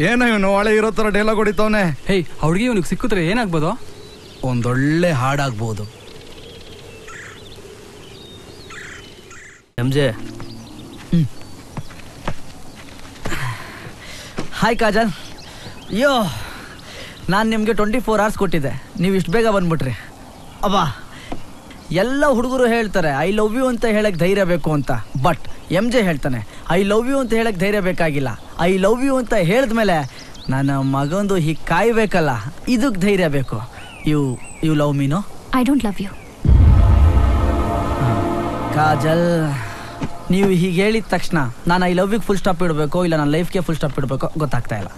ಏನೋ ಇವನು ಒಳ್ಳೆ ಇರೋ ತರ ಡೈಲಾಗ್ ಹೊಡಿತವನೆ. ಹೇ, ಅವಳಿಗೆ ಇವನಿಗೆ ಸಿಕ್ಕಿದ್ರೆ ಏನಾಗ್ಬೋದು? ಒಂದೊಳ್ಳೆ ಹಾಡಾಗ್ಬೋದು. MJ. ಹಾಯ್ ಕಾಜಲ್. ಅಯ್ಯೋ, ನಾನು ನಿಮಗೆ 24 hours ಕೊಟ್ಟಿದ್ದೆ, ನೀವು ಇಷ್ಟು ಬೇಗ ಬಂದ್ಬಿಟ್ರಿ. ಅಬ್ಬಾ, ಎಲ್ಲ ಹುಡುಗರು ಹೇಳ್ತಾರೆ ಐ ಲವ್ ಯು ಅಂತ ಹೇಳಕ್ ಧೈರ್ಯ ಬೇಕು ಅಂತ. ಬಟ್ MJ ಹೇಳ್ತಾನೆ ಐ ಲವ್ ಯು ಅಂತ ಹೇಳಕ್ ಧೈರ್ಯ ಬೇಕಾಗಿಲ್ಲ. ಐ ಲವ್ ಯು ಅಂತ ಹೇಳಿದ್ಮೇಲೆ ನನ್ನ ಮಗಂದು ಹೀಗೆ ಕಾಯ್ಬೇಕಲ್ಲ, ಇದಕ್ಕೆ ಧೈರ್ಯ ಬೇಕು. ಯು ಲವ್ ಮೀನೋ? I don't love you. Kajal, ನೀವು ಹೀಗೆ ಹೇಳಿದ ತಕ್ಷಣ ನಾನು ಐ ಲವ್ಗೆ ಫುಲ್ ಸ್ಟಾಪ್ ಇಡಬೇಕು ಇಲ್ಲ ನನ್ನ ಲೈಫ್ಗೆ ಫುಲ್ ಸ್ಟಾಪ್ ಇಡಬೇಕು ಗೊತ್ತಾಗ್ತಾ ಇಲ್ಲ.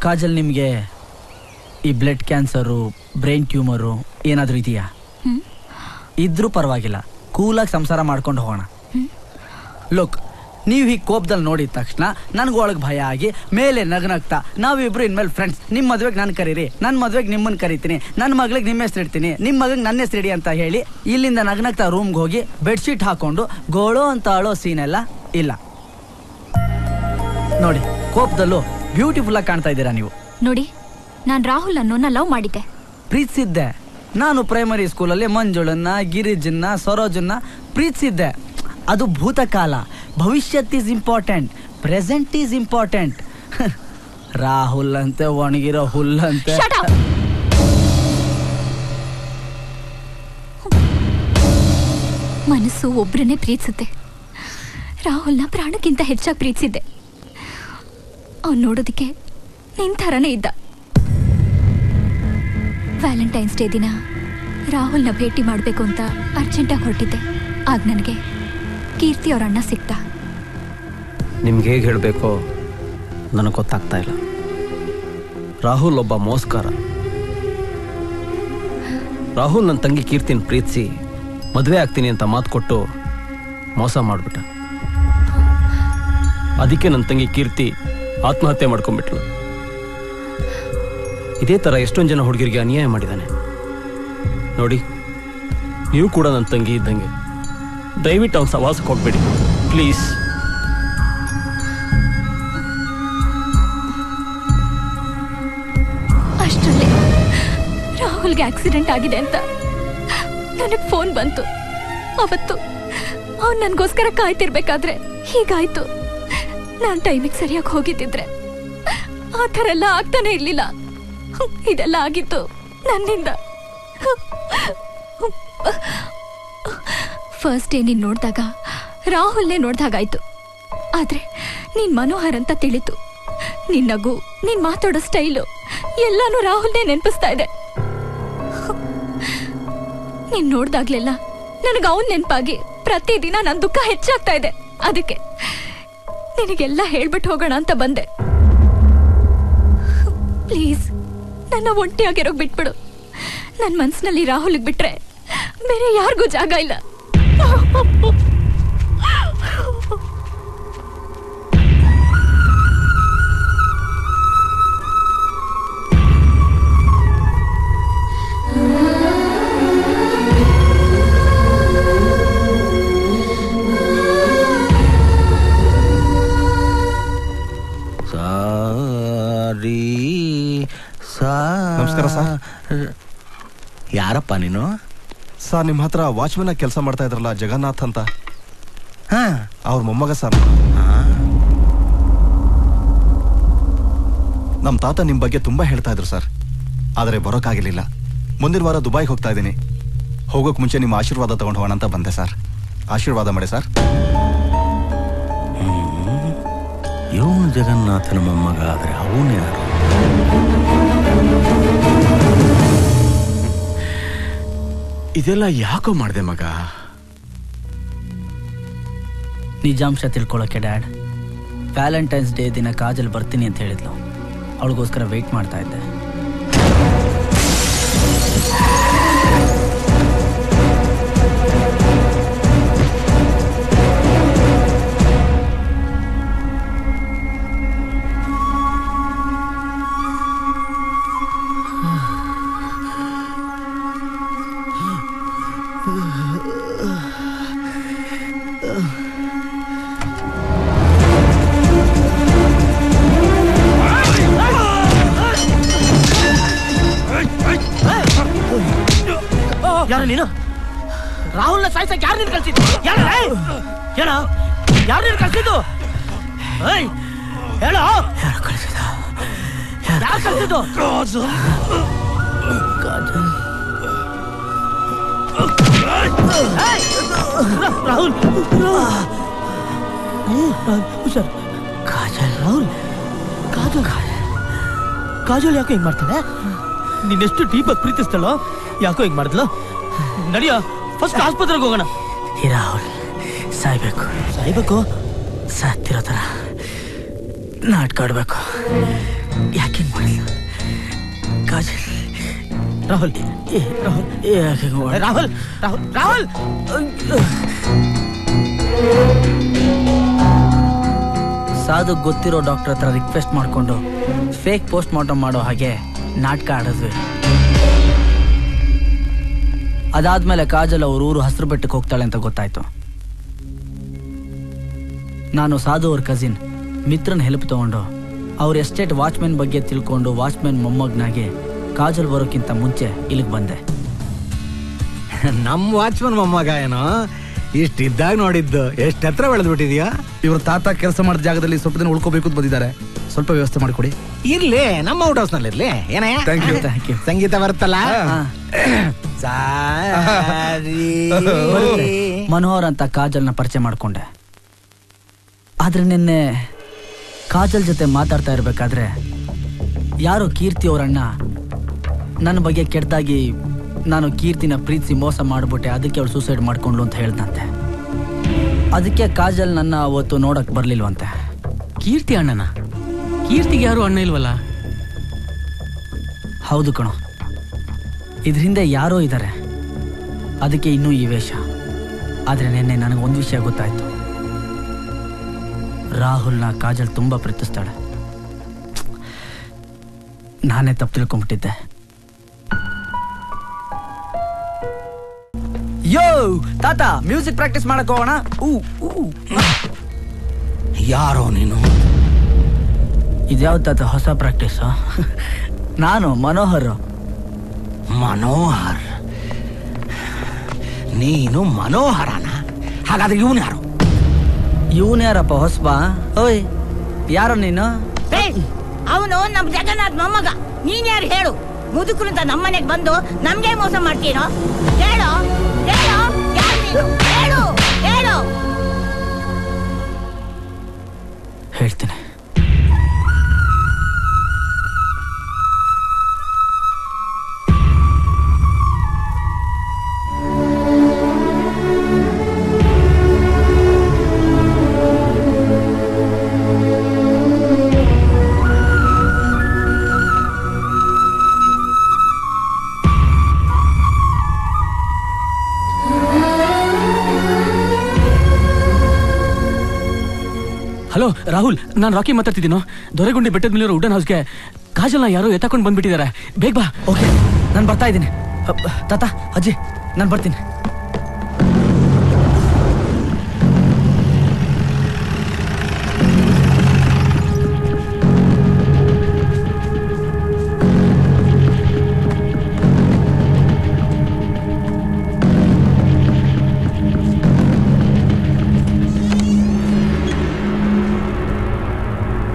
ಕಾಜಲ್, ನಿಮಗೆ ಈ ಬ್ಲಡ್ ಕ್ಯಾನ್ಸರು, ಬ್ರೈನ್ ಟ್ಯೂಮರು ಏನಾದರೂ ಇದೆಯಾ? ಇದ್ರೂ ಪರವಾಗಿಲ್ಲ, ಕೂಲಾಗಿ ಸಂಸಾರ ಮಾಡ್ಕೊಂಡು ಹೋಗೋಣ. ಲುಕ್, ನೀವು ಹೀಗೆ ಕೋಪದಲ್ಲಿ ನೋಡಿದ ತಕ್ಷಣ ನನಗೂ ಒಳಗೆ ಭಯ ಆಗಿ ಮೇಲೆ ನಗ್ನಗ್ತಾ ನಾವಿಬ್ರು ಇನ್ಮೇಲೆ ಫ್ರೆಂಡ್ಸ್, ನಿಮ್ಮ ಮದುವೆಗೆ ನಾನು ಕರೀರಿ, ನನ್ನ ಮದುವೆಗೆ ನಿಮ್ಮನ್ನು ಕರಿತೀನಿ, ನನ್ನ ಮಗಳಿಗೆ ನಿಮ್ಮ ಹೆಸರು ಇಡ್ತೀನಿ, ನಿಮ್ಮ ಮಗಗೆ ನನ್ನ ಹೆಸರು ಇಡಿ ಅಂತ ಹೇಳಿ ಇಲ್ಲಿಂದ ನಗ್ನಗ್ತಾ ರೂಮ್ಗೆ ಹೋಗಿ ಬೆಡ್ಶೀಟ್ ಹಾಕೊಂಡು ಗೋಳೋ ಅಂತ ಅಳೋ ಸೀನೆಲ್ಲ ಇಲ್ಲ. ನೋಡಿ, ಕೋಪದಲ್ಲೂ ಬ್ಯೂಟಿಫುಲ್ ಆಗಿ ಕಾಣ್ತಾ ಇದ್ದೀರಾ ನೀವು. ನೋಡಿ, ನಾನು ರಾಹುಲ್ ಅನ್ನೋನ್ನ ಲವ್ ಮಾಡಿದ್ದೆ, ಪ್ರೀತಿಸಿದ್ದೆ. ನಾನು ಪ್ರೈಮರಿ ಸ್ಕೂಲಲ್ಲಿ ಮಂಜುಳನ್ನ, ಗಿರಿಜನ್ನ, ಸರೋಜನ್ನ ಪ್ರೀತಿಸಿದ್ದೆ. ಅದು ಭೂತಕಾಲ. ಭವಿಷ್ಯತ್ is important, present is important. Rahul ಅಂತೆ ಒಣಗಿರೋ ಹುಲ್ಲಂತೆ. ಮನಸ್ಸು ಒಬ್ರನ್ನೇ ಪ್ರೀತಿಸುತ್ತೆ. ರಾಹುಲ್ನ ಪ್ರಾಣಕ್ಕಿಂತ ಹೆಚ್ಚಾಗಿ ಪ್ರೀತಿಸಿದ್ದೆ. ಅವ್ನು ನೋಡೋದಕ್ಕೆ ನಿನ್ ಥರನೇ ಇದ್ದ. ವ್ಯಾಲೆಂಟೈನ್ಸ್ ಡೇ ದಿನ ರಾಹುಲ್ನ ಭೇಟಿ ಮಾಡಬೇಕು ಅಂತ ಅರ್ಜೆಂಟಾಗಿ ಹೊರಟಿದ್ದೆ. ಆಗ ನನಗೆ ಕೀರ್ತಿ ಅವ್ರ ಅಣ್ಣ ಸಿಕ್ತ. ನಿಮ್ಗೆ ಹೇಗೆ ಹೇಳಬೇಕೋ ನನಗೆ ಗೊತ್ತಾಗ್ತಾ ಇಲ್ಲ. ರಾಹುಲ್ ಒಬ್ಬ ಮೋಸ್ಕಾರ. ರಾಹುಲ್ ನನ್ನ ತಂಗಿ ಕೀರ್ತಿನ ಪ್ರೀತಿಸಿ ಮದುವೆ ಆಗ್ತೀನಿ ಅಂತ ಮಾತು ಕೊಟ್ಟು ಮೋಸ ಮಾಡಿಬಿಟ್ಟ. ಅದಕ್ಕೆ ನನ್ನ ತಂಗಿ ಕೀರ್ತಿ ಆತ್ಮಹತ್ಯೆ ಮಾಡ್ಕೊಂಡ್ಬಿಟ್ಲು. ಇದೇ ಥರ ಎಷ್ಟೊಂದು ಜನ ಹುಡುಗರಿಗೆ ಅನ್ಯಾಯ ಮಾಡಿದ್ದಾನೆ. ನೋಡಿ, ನೀವು ಕೂಡ ನನ್ನ ತಂಗಿ ಇದ್ದಂಗೆ. ದಯವಿಟ್ಟು ಅವ್ನು ಸವಾಸ ಕೊಟ್ಬೇಡಿ ಪ್ಲೀಸ್. ಅಷ್ಟರಲ್ಲಿ ರಾಹುಲ್ಗೆ ಆಕ್ಸಿಡೆಂಟ್ ಆಗಿದೆ ಅಂತ ನನಗೆ ಫೋನ್ ಬಂತು. ಅವತ್ತು ಅವ್ನು ನನಗೋಸ್ಕರ ಕಾಯ್ತಿರ್ಬೇಕಾದ್ರೆ ಹೀಗಾಯ್ತು. ನಾನು ಟೈಮಿಗೆ ಸರಿಯಾಗಿ ಹೋಗಿದ್ದಿದ್ರೆ ಆ ಥರ ಎಲ್ಲ ಆಗ್ತಾನೆ ಇರ್ಲಿಲ್ಲ. ಇದೆಲ್ಲ ಆಗಿತ್ತು ನನ್ನಿಂದ. ಫಸ್ಟ್ ಡೇ ನೀನ್ ನೋಡಿದಾಗ ರಾಹುಲ್ನೇ ನೋಡ್ದಾಗಾಯ್ತು. ಆದ್ರೆ ನೀನ್ ಮನೋಹರ್ ಅಂತ ತಿಳಿತು. ನಿನ್ ನಗು, ನೀನ್ ಮಾತಾಡೋ ಸ್ಟೈಲು ಎಲ್ಲಾನು ರಾಹುಲ್ನೇ ನೆನಪಿಸ್ತಾ ಇದೆ. ನೀನ್ ನೋಡ್ದಾಗ್ಲೆಲ್ಲ ನನಗೆ ಅವನ್ ನೆನಪಾಗಿ ಪ್ರತಿದಿನ ನನ್ನ ದುಃಖ ಹೆಚ್ಚಾಗ್ತಾ ಇದೆ. ಅದಕ್ಕೆ ನಿನಗೆಲ್ಲ ಹೇಳ್ಬಿಟ್ಟು ಹೋಗೋಣ ಅಂತ ಬಂದೆ. ಪ್ಲೀಸ್, ನನ್ನ ಒಂಟಿಯಾಗಿರೋಗ್ ಬಿಟ್ಬಿಡು. ನನ್ನ ಮನ್ಸಿನಲ್ಲಿ ರಾಹುಲ್ಗೆ ಬಿಟ್ರೆ ಬೇರೆ ಯಾರಿಗೂ ಜಾಗ ಇಲ್ಲ. ನಮಸ್ಕಾರ ಸರ್. ಯಾರಪ್ಪ ನೀನು? ಸರ್, ನಿಮ್ಮ ಹತ್ರ ವಾಚ್ಮನ್ ಆಗಿ ಕೆಲಸ ಮಾಡ್ತಾ ಇದ್ರಲ್ಲ ಜಗನ್ನಾಥ್ ಅಂತ, ಅವ್ರ ಮೊಮ್ಮಗ ಸರ್. ನಮ್ಮ ತಾತ ನಿಮ್ಮ ಬಗ್ಗೆ ತುಂಬಾ ಹೇಳ್ತಾ ಇದ್ರು ಸರ್, ಆದರೆ ಬರೋಕ್ಕಾಗಲಿಲ್ಲ. ಮುಂದಿನ ವಾರ ದುಬೈಗೆ ಹೋಗ್ತಾ ಇದ್ದೀನಿ. ಹೋಗೋಕ್ ಮುಂಚೆ ನಿಮ್ಮ ಆಶೀರ್ವಾದ ತಗೊಂಡು ಹೋಗೋಣ ಅಂತ ಬಂದೆ ಸರ್. ಆಶೀರ್ವಾದ ಮಾಡಿ ಸರ್. ಇವನು ಜಗನ್ನಾಥನ ಮೊಮ್ಮಗ ಆದರೆ ಅವನು ಯಾರು? ಇದೆಲ್ಲ ಯಾಕೋ ಮಾಡಿದೆ ಮಗ? ನಿಜಾಂಶ ತಿಳ್ಕೊಳ್ಳೋಕೆ ಡ್ಯಾಡ್. ವ್ಯಾಲೆಂಟೈನ್ಸ್ ಡೇ ದಿನ ಕಾಜಲ್ ಬರ್ತೀನಿ ಅಂತ ಹೇಳಿದ್ಲು. ಅವಳಿಗೋಸ್ಕರ ವೆಯ್ಟ್ ಮಾಡ್ತಾ ಇದ್ದೆ. ಯಾರು ನೀನು? ರಾಹುಲ್ನ ಸಾಯ್ಸಕ್ಕೆ ಯಾರು ನೀನು ಕಳ್ಸಿದ್ದು? ಯಾರು ನೀನು ಕಳ್ಸಿದ್ದು? ಹೇಳೋ, ಯಾರು ಕಳ್ಸಿದ್ದು? ರಾಹುಲ್, ಹುಷಾರ್. ಕಾಜಲ್, ರಾಹುಲ್ ಕಾಜಲ್ ಯಾಕೋ ಹಿಂಗ್ ಮಾಡ್ತಾಳೆ? ನಿನ್ನೆಷ್ಟು ಡೀಪಾಗಿ ಪ್ರೀತಿಸ್ತಾಳೋ ಯಾಕೋ ಹಿಂಗ್ ಮಾಡಿದ್ಲು? ನಡಿಯೋ ಫಸ್ಟ್ ಆಸ್ಪತ್ರೆಗೆ ಹೋಗೋಣ. ರಾಹುಲ್ ಸಾಯ್ಬೇಕು ಸತ್ತಿರೋ ಥರ ನಾಟಕ ಆಡ್ಬೇಕು. ಯಾಕೆ ಹಿಂಗ್ ಮಾಡಿಲ್ಲ ಕಾಜಲ್? ರಾಹುಲ್ ರಾಹುಲ್ ರಾಹುಲ್ ರಾಹುಲ್ ಸಾಧು ಗೊತ್ತಿರೋ ಡಾಕ್ಟರ್ ಹತ್ರ ರಿಕ್ವೆಸ್ಟ್ ಮಾಡ್ಕೊಂಡು ಫೇಕ್ ಪೋಸ್ಟ್ ಮಾರ್ಟಮ್ ಮಾಡೋ ಹಾಗೆ ನಾಟಕ ಆಡಿದ್ವಿ. ಅದಾದ್ಮೇಲೆ ಕಾಜಲ್ ಅವ್ರ ಊರು ಹಸಿರು ಬೆಟ್ಟಕ್ಕೆ ಹೋಗ್ತಾಳೆ ಅಂತ ಗೊತ್ತಾಯ್ತು. ನಾನು ಸಾಧು ಅವ್ರ ಕಸಿನ್ ಮಿತ್ರನ ಹೆಲ್ಪ್ ತಗೊಂಡು ಅವ್ರ ಎಸ್ಟೇಟ್ ವಾಚ್ಮೆನ್ ಬಗ್ಗೆ ತಿಳ್ಕೊಂಡು ವಾಚ್ಮೆನ್ ಮೊಮ್ಮಗನಾಗಿ ಕಾಜಲ್ ಬರೋಕ್ಕಿಂತ ಮುಂಚೆ ಇಲ್ಲಿಗೆ ಬಂದೆ. ನಮ್ಮ ವಾಚ್ಮನ್ ಮೊಮ್ಮಗ ಏನೋ ಇಷ್ಟಿದ್ದಾಗ ನೋಡಿದ್ದು ಎಷ್ಟು ಹತ್ರ ಬೆಳೆದ್ಬಿಟ್ಟಿದ್ಯಾ? ಇವ್ರ ತಾತ ಕೆಲಸ ಮಾಡಿದ ಜಾಗದಲ್ಲಿ ಸ್ವಲ್ಪ ದಿನ ಉಳ್ಕೋಬೇಕು ಅಂತ ಬಂದಿದ್ದಾರೆ. ಸ್ವಲ್ಪ ವ್ಯವಸ್ಥೆ ಮಾಡಿಕೊಡಿ. ಇರ್ಲಿ, ನಮ್ಮ ಔಟ್ ಹೌಸ್ ನಲ್ಲಿ ಇರ್ಲಿ. ಏನೇ ಥ್ಯಾಂಕ್ ಯು. ಸಂಗೀತ ಬರುತ್ತಲ್ಲ. ಮನೋಹರ್ ಅಂತ ಕಾಜಲ್ನ ಪರಿಚಯ ಮಾಡ್ಕೊಂಡೆ. ಆದ್ರೆ ನಿನ್ನೆ ಕಾಜಲ್ ಜೊತೆ ಮಾತಾಡ್ತಾ ಇರ್ಬೇಕಾದ್ರೆ ಯಾರೋ ಕೀರ್ತಿ ಅವರಣ್ಣ ನನ್ನ ಬಗ್ಗೆ ಕೆಟ್ಟದಾಗಿ ನಾನು ಕೀರ್ತಿನ ಪ್ರೀತಿಸಿ ಮೋಸ ಮಾಡ್ಬಿಟ್ಟೆ, ಅದಕ್ಕೆ ಅವಳು ಸೂಸೈಡ್ ಮಾಡ್ಕೊಂಡ್ಲು ಅಂತ ಹೇಳ್ದಂತೆ. ಅದಕ್ಕೆ ಕಾಜಲ್ ನನ್ನ ಅವತ್ತು ನೋಡಕ್ ಬರ್ಲಿಲ್ವಂತೆ. ಕೀರ್ತಿ ಅಣ್ಣನ? ಕೀರ್ತಿಗೆ ಯಾರು ಅಣ್ಣ ಇಲ್ವಲ್ಲ? ಹೌದು ಕಣೋ, ಇದ್ರ ಹಿಂದೆ ಯಾರೋ ಇದ್ದಾರೆ, ಅದಕ್ಕೆ ಇನ್ನೂ ಈ ವೇಷ. ಆದ್ರೆ ನಿನ್ನೆ ನನಗೆ ಒಂದು ವಿಷಯ ಗೊತ್ತಾಯ್ತು. ರಾಹುಲ್ನ ಕಾಜಲ್ ತುಂಬಾ ಪ್ರೀತಿಸ್ತಾಳೆ. ನಾನೇ ತಪ್ಪು ತಿಳ್ಕೊಂಡ್ಬಿಟ್ಟಿದ್ದೆ. ಯೋ ತಾತ, ಮ್ಯೂಸಿಕ್ ಪ್ರಾಕ್ಟೀಸ್ ಮಾಡಕ್ ಹೋಗೋಣ. ಯಾರೋ ನೀನು? ಇದ್ಯಾವ ತಾತ ಹೊಸ ಪ್ರಾಕ್ಟೀಸ್? ನಾನು ಮನೋಹರ್. ಮನೋಹರ್? ನೀನು ಮನೋಹರನ? ಹಾಗಾದ್ರೆ ಇವನು ಯಾರು? ಇವನು ಯಾರಪ್ಪ ಹೊಸಬ? ಓಯ್ ಯಾರೋ ನೀನು? ಅವನು ನಮ್ ಜಗನ್ನಾಥ್ ಮೊಮ್ಮಗ. ನೀನ್ ಯಾರು ಹೇಳು? ಮುದುಕರು ಅಂತ ನಮ್ಮನೆಗೆ ಬಂದು ನಮ್ಗೆ ಮೋಸ ಮಾಡ್ತೀರೋ? ಹೇಳು ಹೇಳು, ಯಾರು ನೀನು? ಹೇಳು ಹೇಳು. ಹೇಳ್ತೀನಿ. ಹಲೋ ರಾಹುಲ್, ನಾನು ರಾಕಿ ಮಾತಾಡ್ತಿದ್ದೀನೋ. ದೊರೆಗುಂಡಿ ಬೆಟ್ಟದ ಮೇಲಿರೋ ವುಡನ್ ಹೌಸ್ಗೆ ಕಾಜಲ್ನ ಯಾರೋ ಎತ್ತಾಕೊಂಡು ಬಂದ್ಬಿಟ್ಟಿದ್ದಾರೆ. ಬೇಗ ಬಾ. ಓಕೆ, ನಾನು ಬರ್ತಾ ಇದ್ದೀನಿ. ತಾತ, ಅಜ್ಜಿ, ನಾನು ಬರ್ತೀನಿ.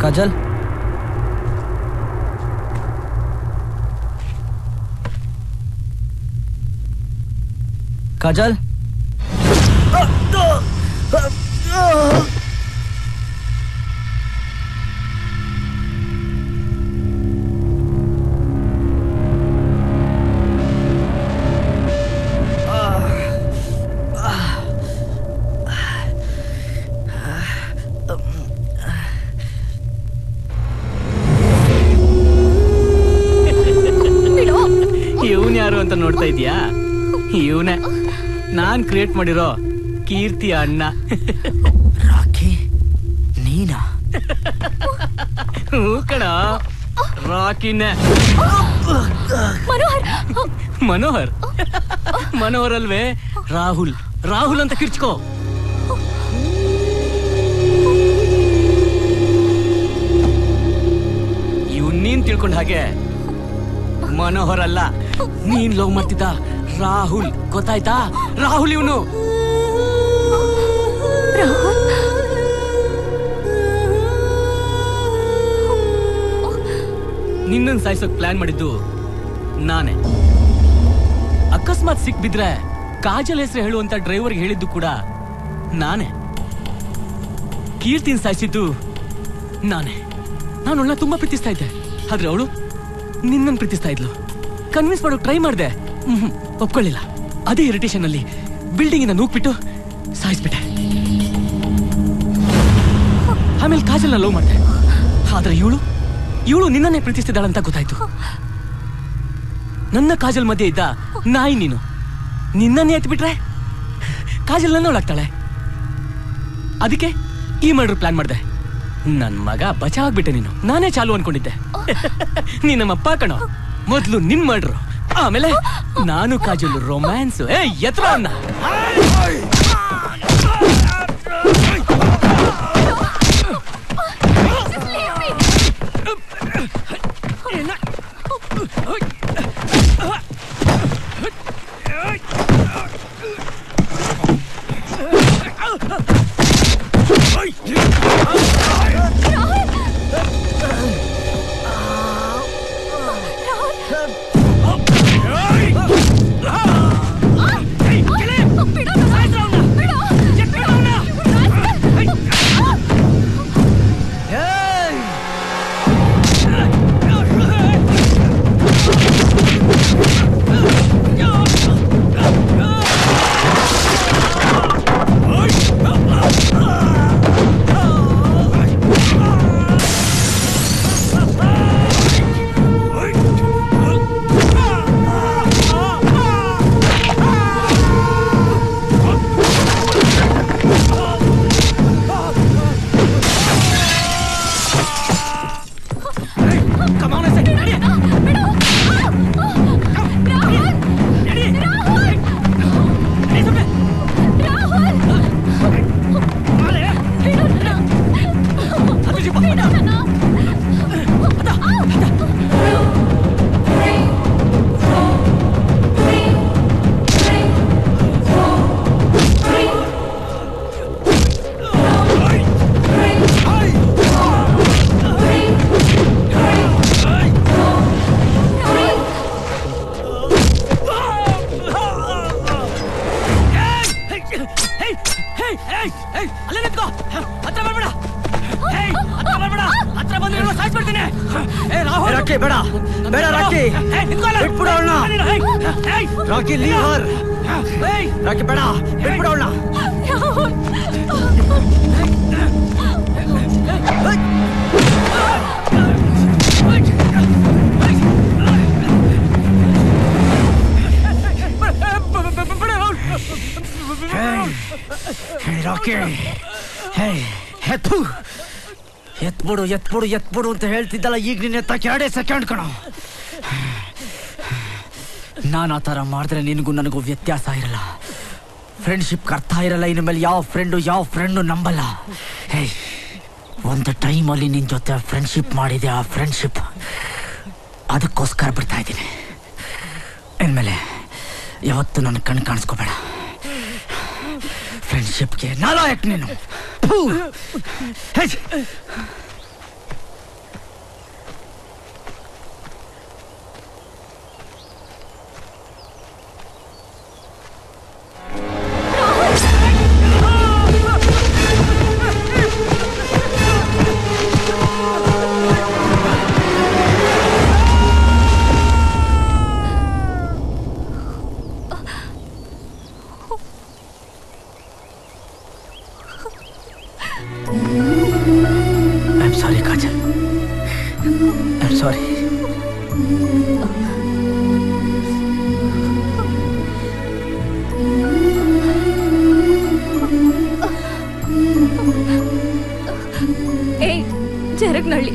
काजल, काजल, ಇವನ್ ಯಾರು ಅಂತ ನೋಡ್ತಾ ಇದೀಯಾ? ಇವನೇ ನಾನ್ ಕ್ರಿಯೇಟ್ ಮಾಡಿರೋ ಕೀರ್ತಿ ಅಣ್ಣ. ರಾಖಿ ನೀನಾ? ಹೂ ಕಣ, ರಾಕಿನೇ. ಮನೋಹರ್ ಮನೋಹರ್ ಅಲ್ವೇ? ರಾಹುಲ್ ರಾಹುಲ್ ಅಂತ ಕಿರ್ಚ್ಕೋ. ಇವನ್ ನೀನ್ ತಿಳ್ಕೊಂಡ ಹಾಗೆ ಮನೋಹರ್ ಅಲ್ಲ, ನೀನ್ ಲವ್ ಮಾಡ್ತಿದ್ದ ರಾಹುಲ್, ಗೊತ್ತಾಯ್ತಾ? ರಾಹುಲ್ ಇವನು. ನಿನ್ನನ್ ಸಾಯಿಸೋಕ್ ಪ್ಲಾನ್ ಮಾಡಿದ್ದು ನಾನೇ. ಅಕಸ್ಮಾತ್ ಸಿಕ್ ಬಿದ್ರೆ ಕಾಜಲ್ ಹೆಸರು ಹೇಳುವಂತ ಡ್ರೈವರ್ಗೆ ಹೇಳಿದ್ದು ಕೂಡ ನಾನೇ. ಕೀರ್ತಿನ್ ಸಾಯಿಸಿದ್ದು ನಾನೇ. ನಾನು ಅವಳನ್ನ ತುಂಬಾ ಪ್ರೀತಿಸ್ತಾ ಇದ್ದೆ, ಆದ್ರೆ ಅವಳು ನಿನ್ನನ್ನು ಪ್ರೀತಿಸ್ತಾ ಇದ್ಲು. ಕನ್ವಿನ್ಸ್ ಮಾಡೋಕೆ ಟ್ರೈ ಮಾಡಿದೆ, ಒಪ್ಕೊಳ್ಳಿಲ್ಲ. ಅದೇ ಇರಿಟೇಷನ್ ಅಲ್ಲಿ ಬಿಲ್ಡಿಂಗಿನ ನೂಕ್ಬಿಟ್ಟು ಸಾಯಿಸ್ಬಿಟ್ಟೆ. ಆಮೇಲೆ ಕಾಜಲ್ನ ಲವ್ ಮಾಡಿದೆ, ಆದ್ರೆ ಇವಳು ನಿನ್ನನ್ನೇ ಪ್ರೀತಿಸ್ತಿದ್ದಾಳಂತ ಗೊತ್ತಾಯ್ತು. ನನ್ನ ಕಾಜಲ್ ಮಧ್ಯೆ ಇದ್ದ ನಾಯಿ ನೀನು. ನಿನ್ನನ್ನೇ ಎತ್ಬಿಟ್ರೆ ಕಾಜಲ್ ನನ್ನವಳಾಗ್ತಾಳೆ. ಅದಕ್ಕೆ ಈ ಮರ್ಡರ್ ಪ್ಲಾನ್ ಮಾಡಿದೆ. ನನ್ ಮಗ ಬಚಾವಾಗ್ಬಿಟ್ಟೆ ನೀನು. ನಾನೇ ಚಾಲು ಅನ್ಕೊಂಡಿದ್ದೆ. ನೀನಮ್ಮಪ್ಪ ಕಣೋ. ಮೊದ್ಲು ನಿನ್ ಮರ್ಡರ್, ಆಮೇಲೆ ನಾನು ಕಾಜಲ್ ರೊಮ್ಯಾನ್ಸ್. ಎತ್ರ ಅನ್ನ ಎತ್ಬಿಡು ಅಂತ ಹೇಳ್ತಿದ್ದಲ್ಲ, ಈಗ ನಿನ್ನ ಎತ್ತಕ್ಕೆ 2 ಸೆಕೆಂಡ್ ಕಣ. ನಾನು ಆ ಥರ ಮಾಡಿದ್ರೆ ನಿನಗೂ ನನಗೂ ವ್ಯತ್ಯಾಸ ಇರಲ್ಲ, ಫ್ರೆಂಡ್ಶಿಪ್ ಅರ್ಥ ಇರಲ್ಲ. ಇನ್ನು ಮೇಲೆ ಯಾವ ಫ್ರೆಂಡು ನಂಬಲ್ಲ. ಒಂದು ಟೈಮಲ್ಲಿ ನಿನ್ನ ಜೊತೆ ಫ್ರೆಂಡ್ಶಿಪ್ ಮಾಡಿದೆ, ಆ ಫ್ರೆಂಡ್ಶಿಪ್ ಅದಕ್ಕೋಸ್ಕರ ಬಿಡ್ತಾ ಇದ್ದೀನಿ. ಇನ್ಮೇಲೆ ಯಾವತ್ತು ನನ್ನ ಕಣ್ಣು ಕಾಣಿಸ್ಕೋಬೇಡ. ಫ್ರೆಂಡ್ಶಿಪ್ಗೆ ನಾಲಾಯಕ್ ನೀನು. ಜರಗ್ನಳ್ಳಿ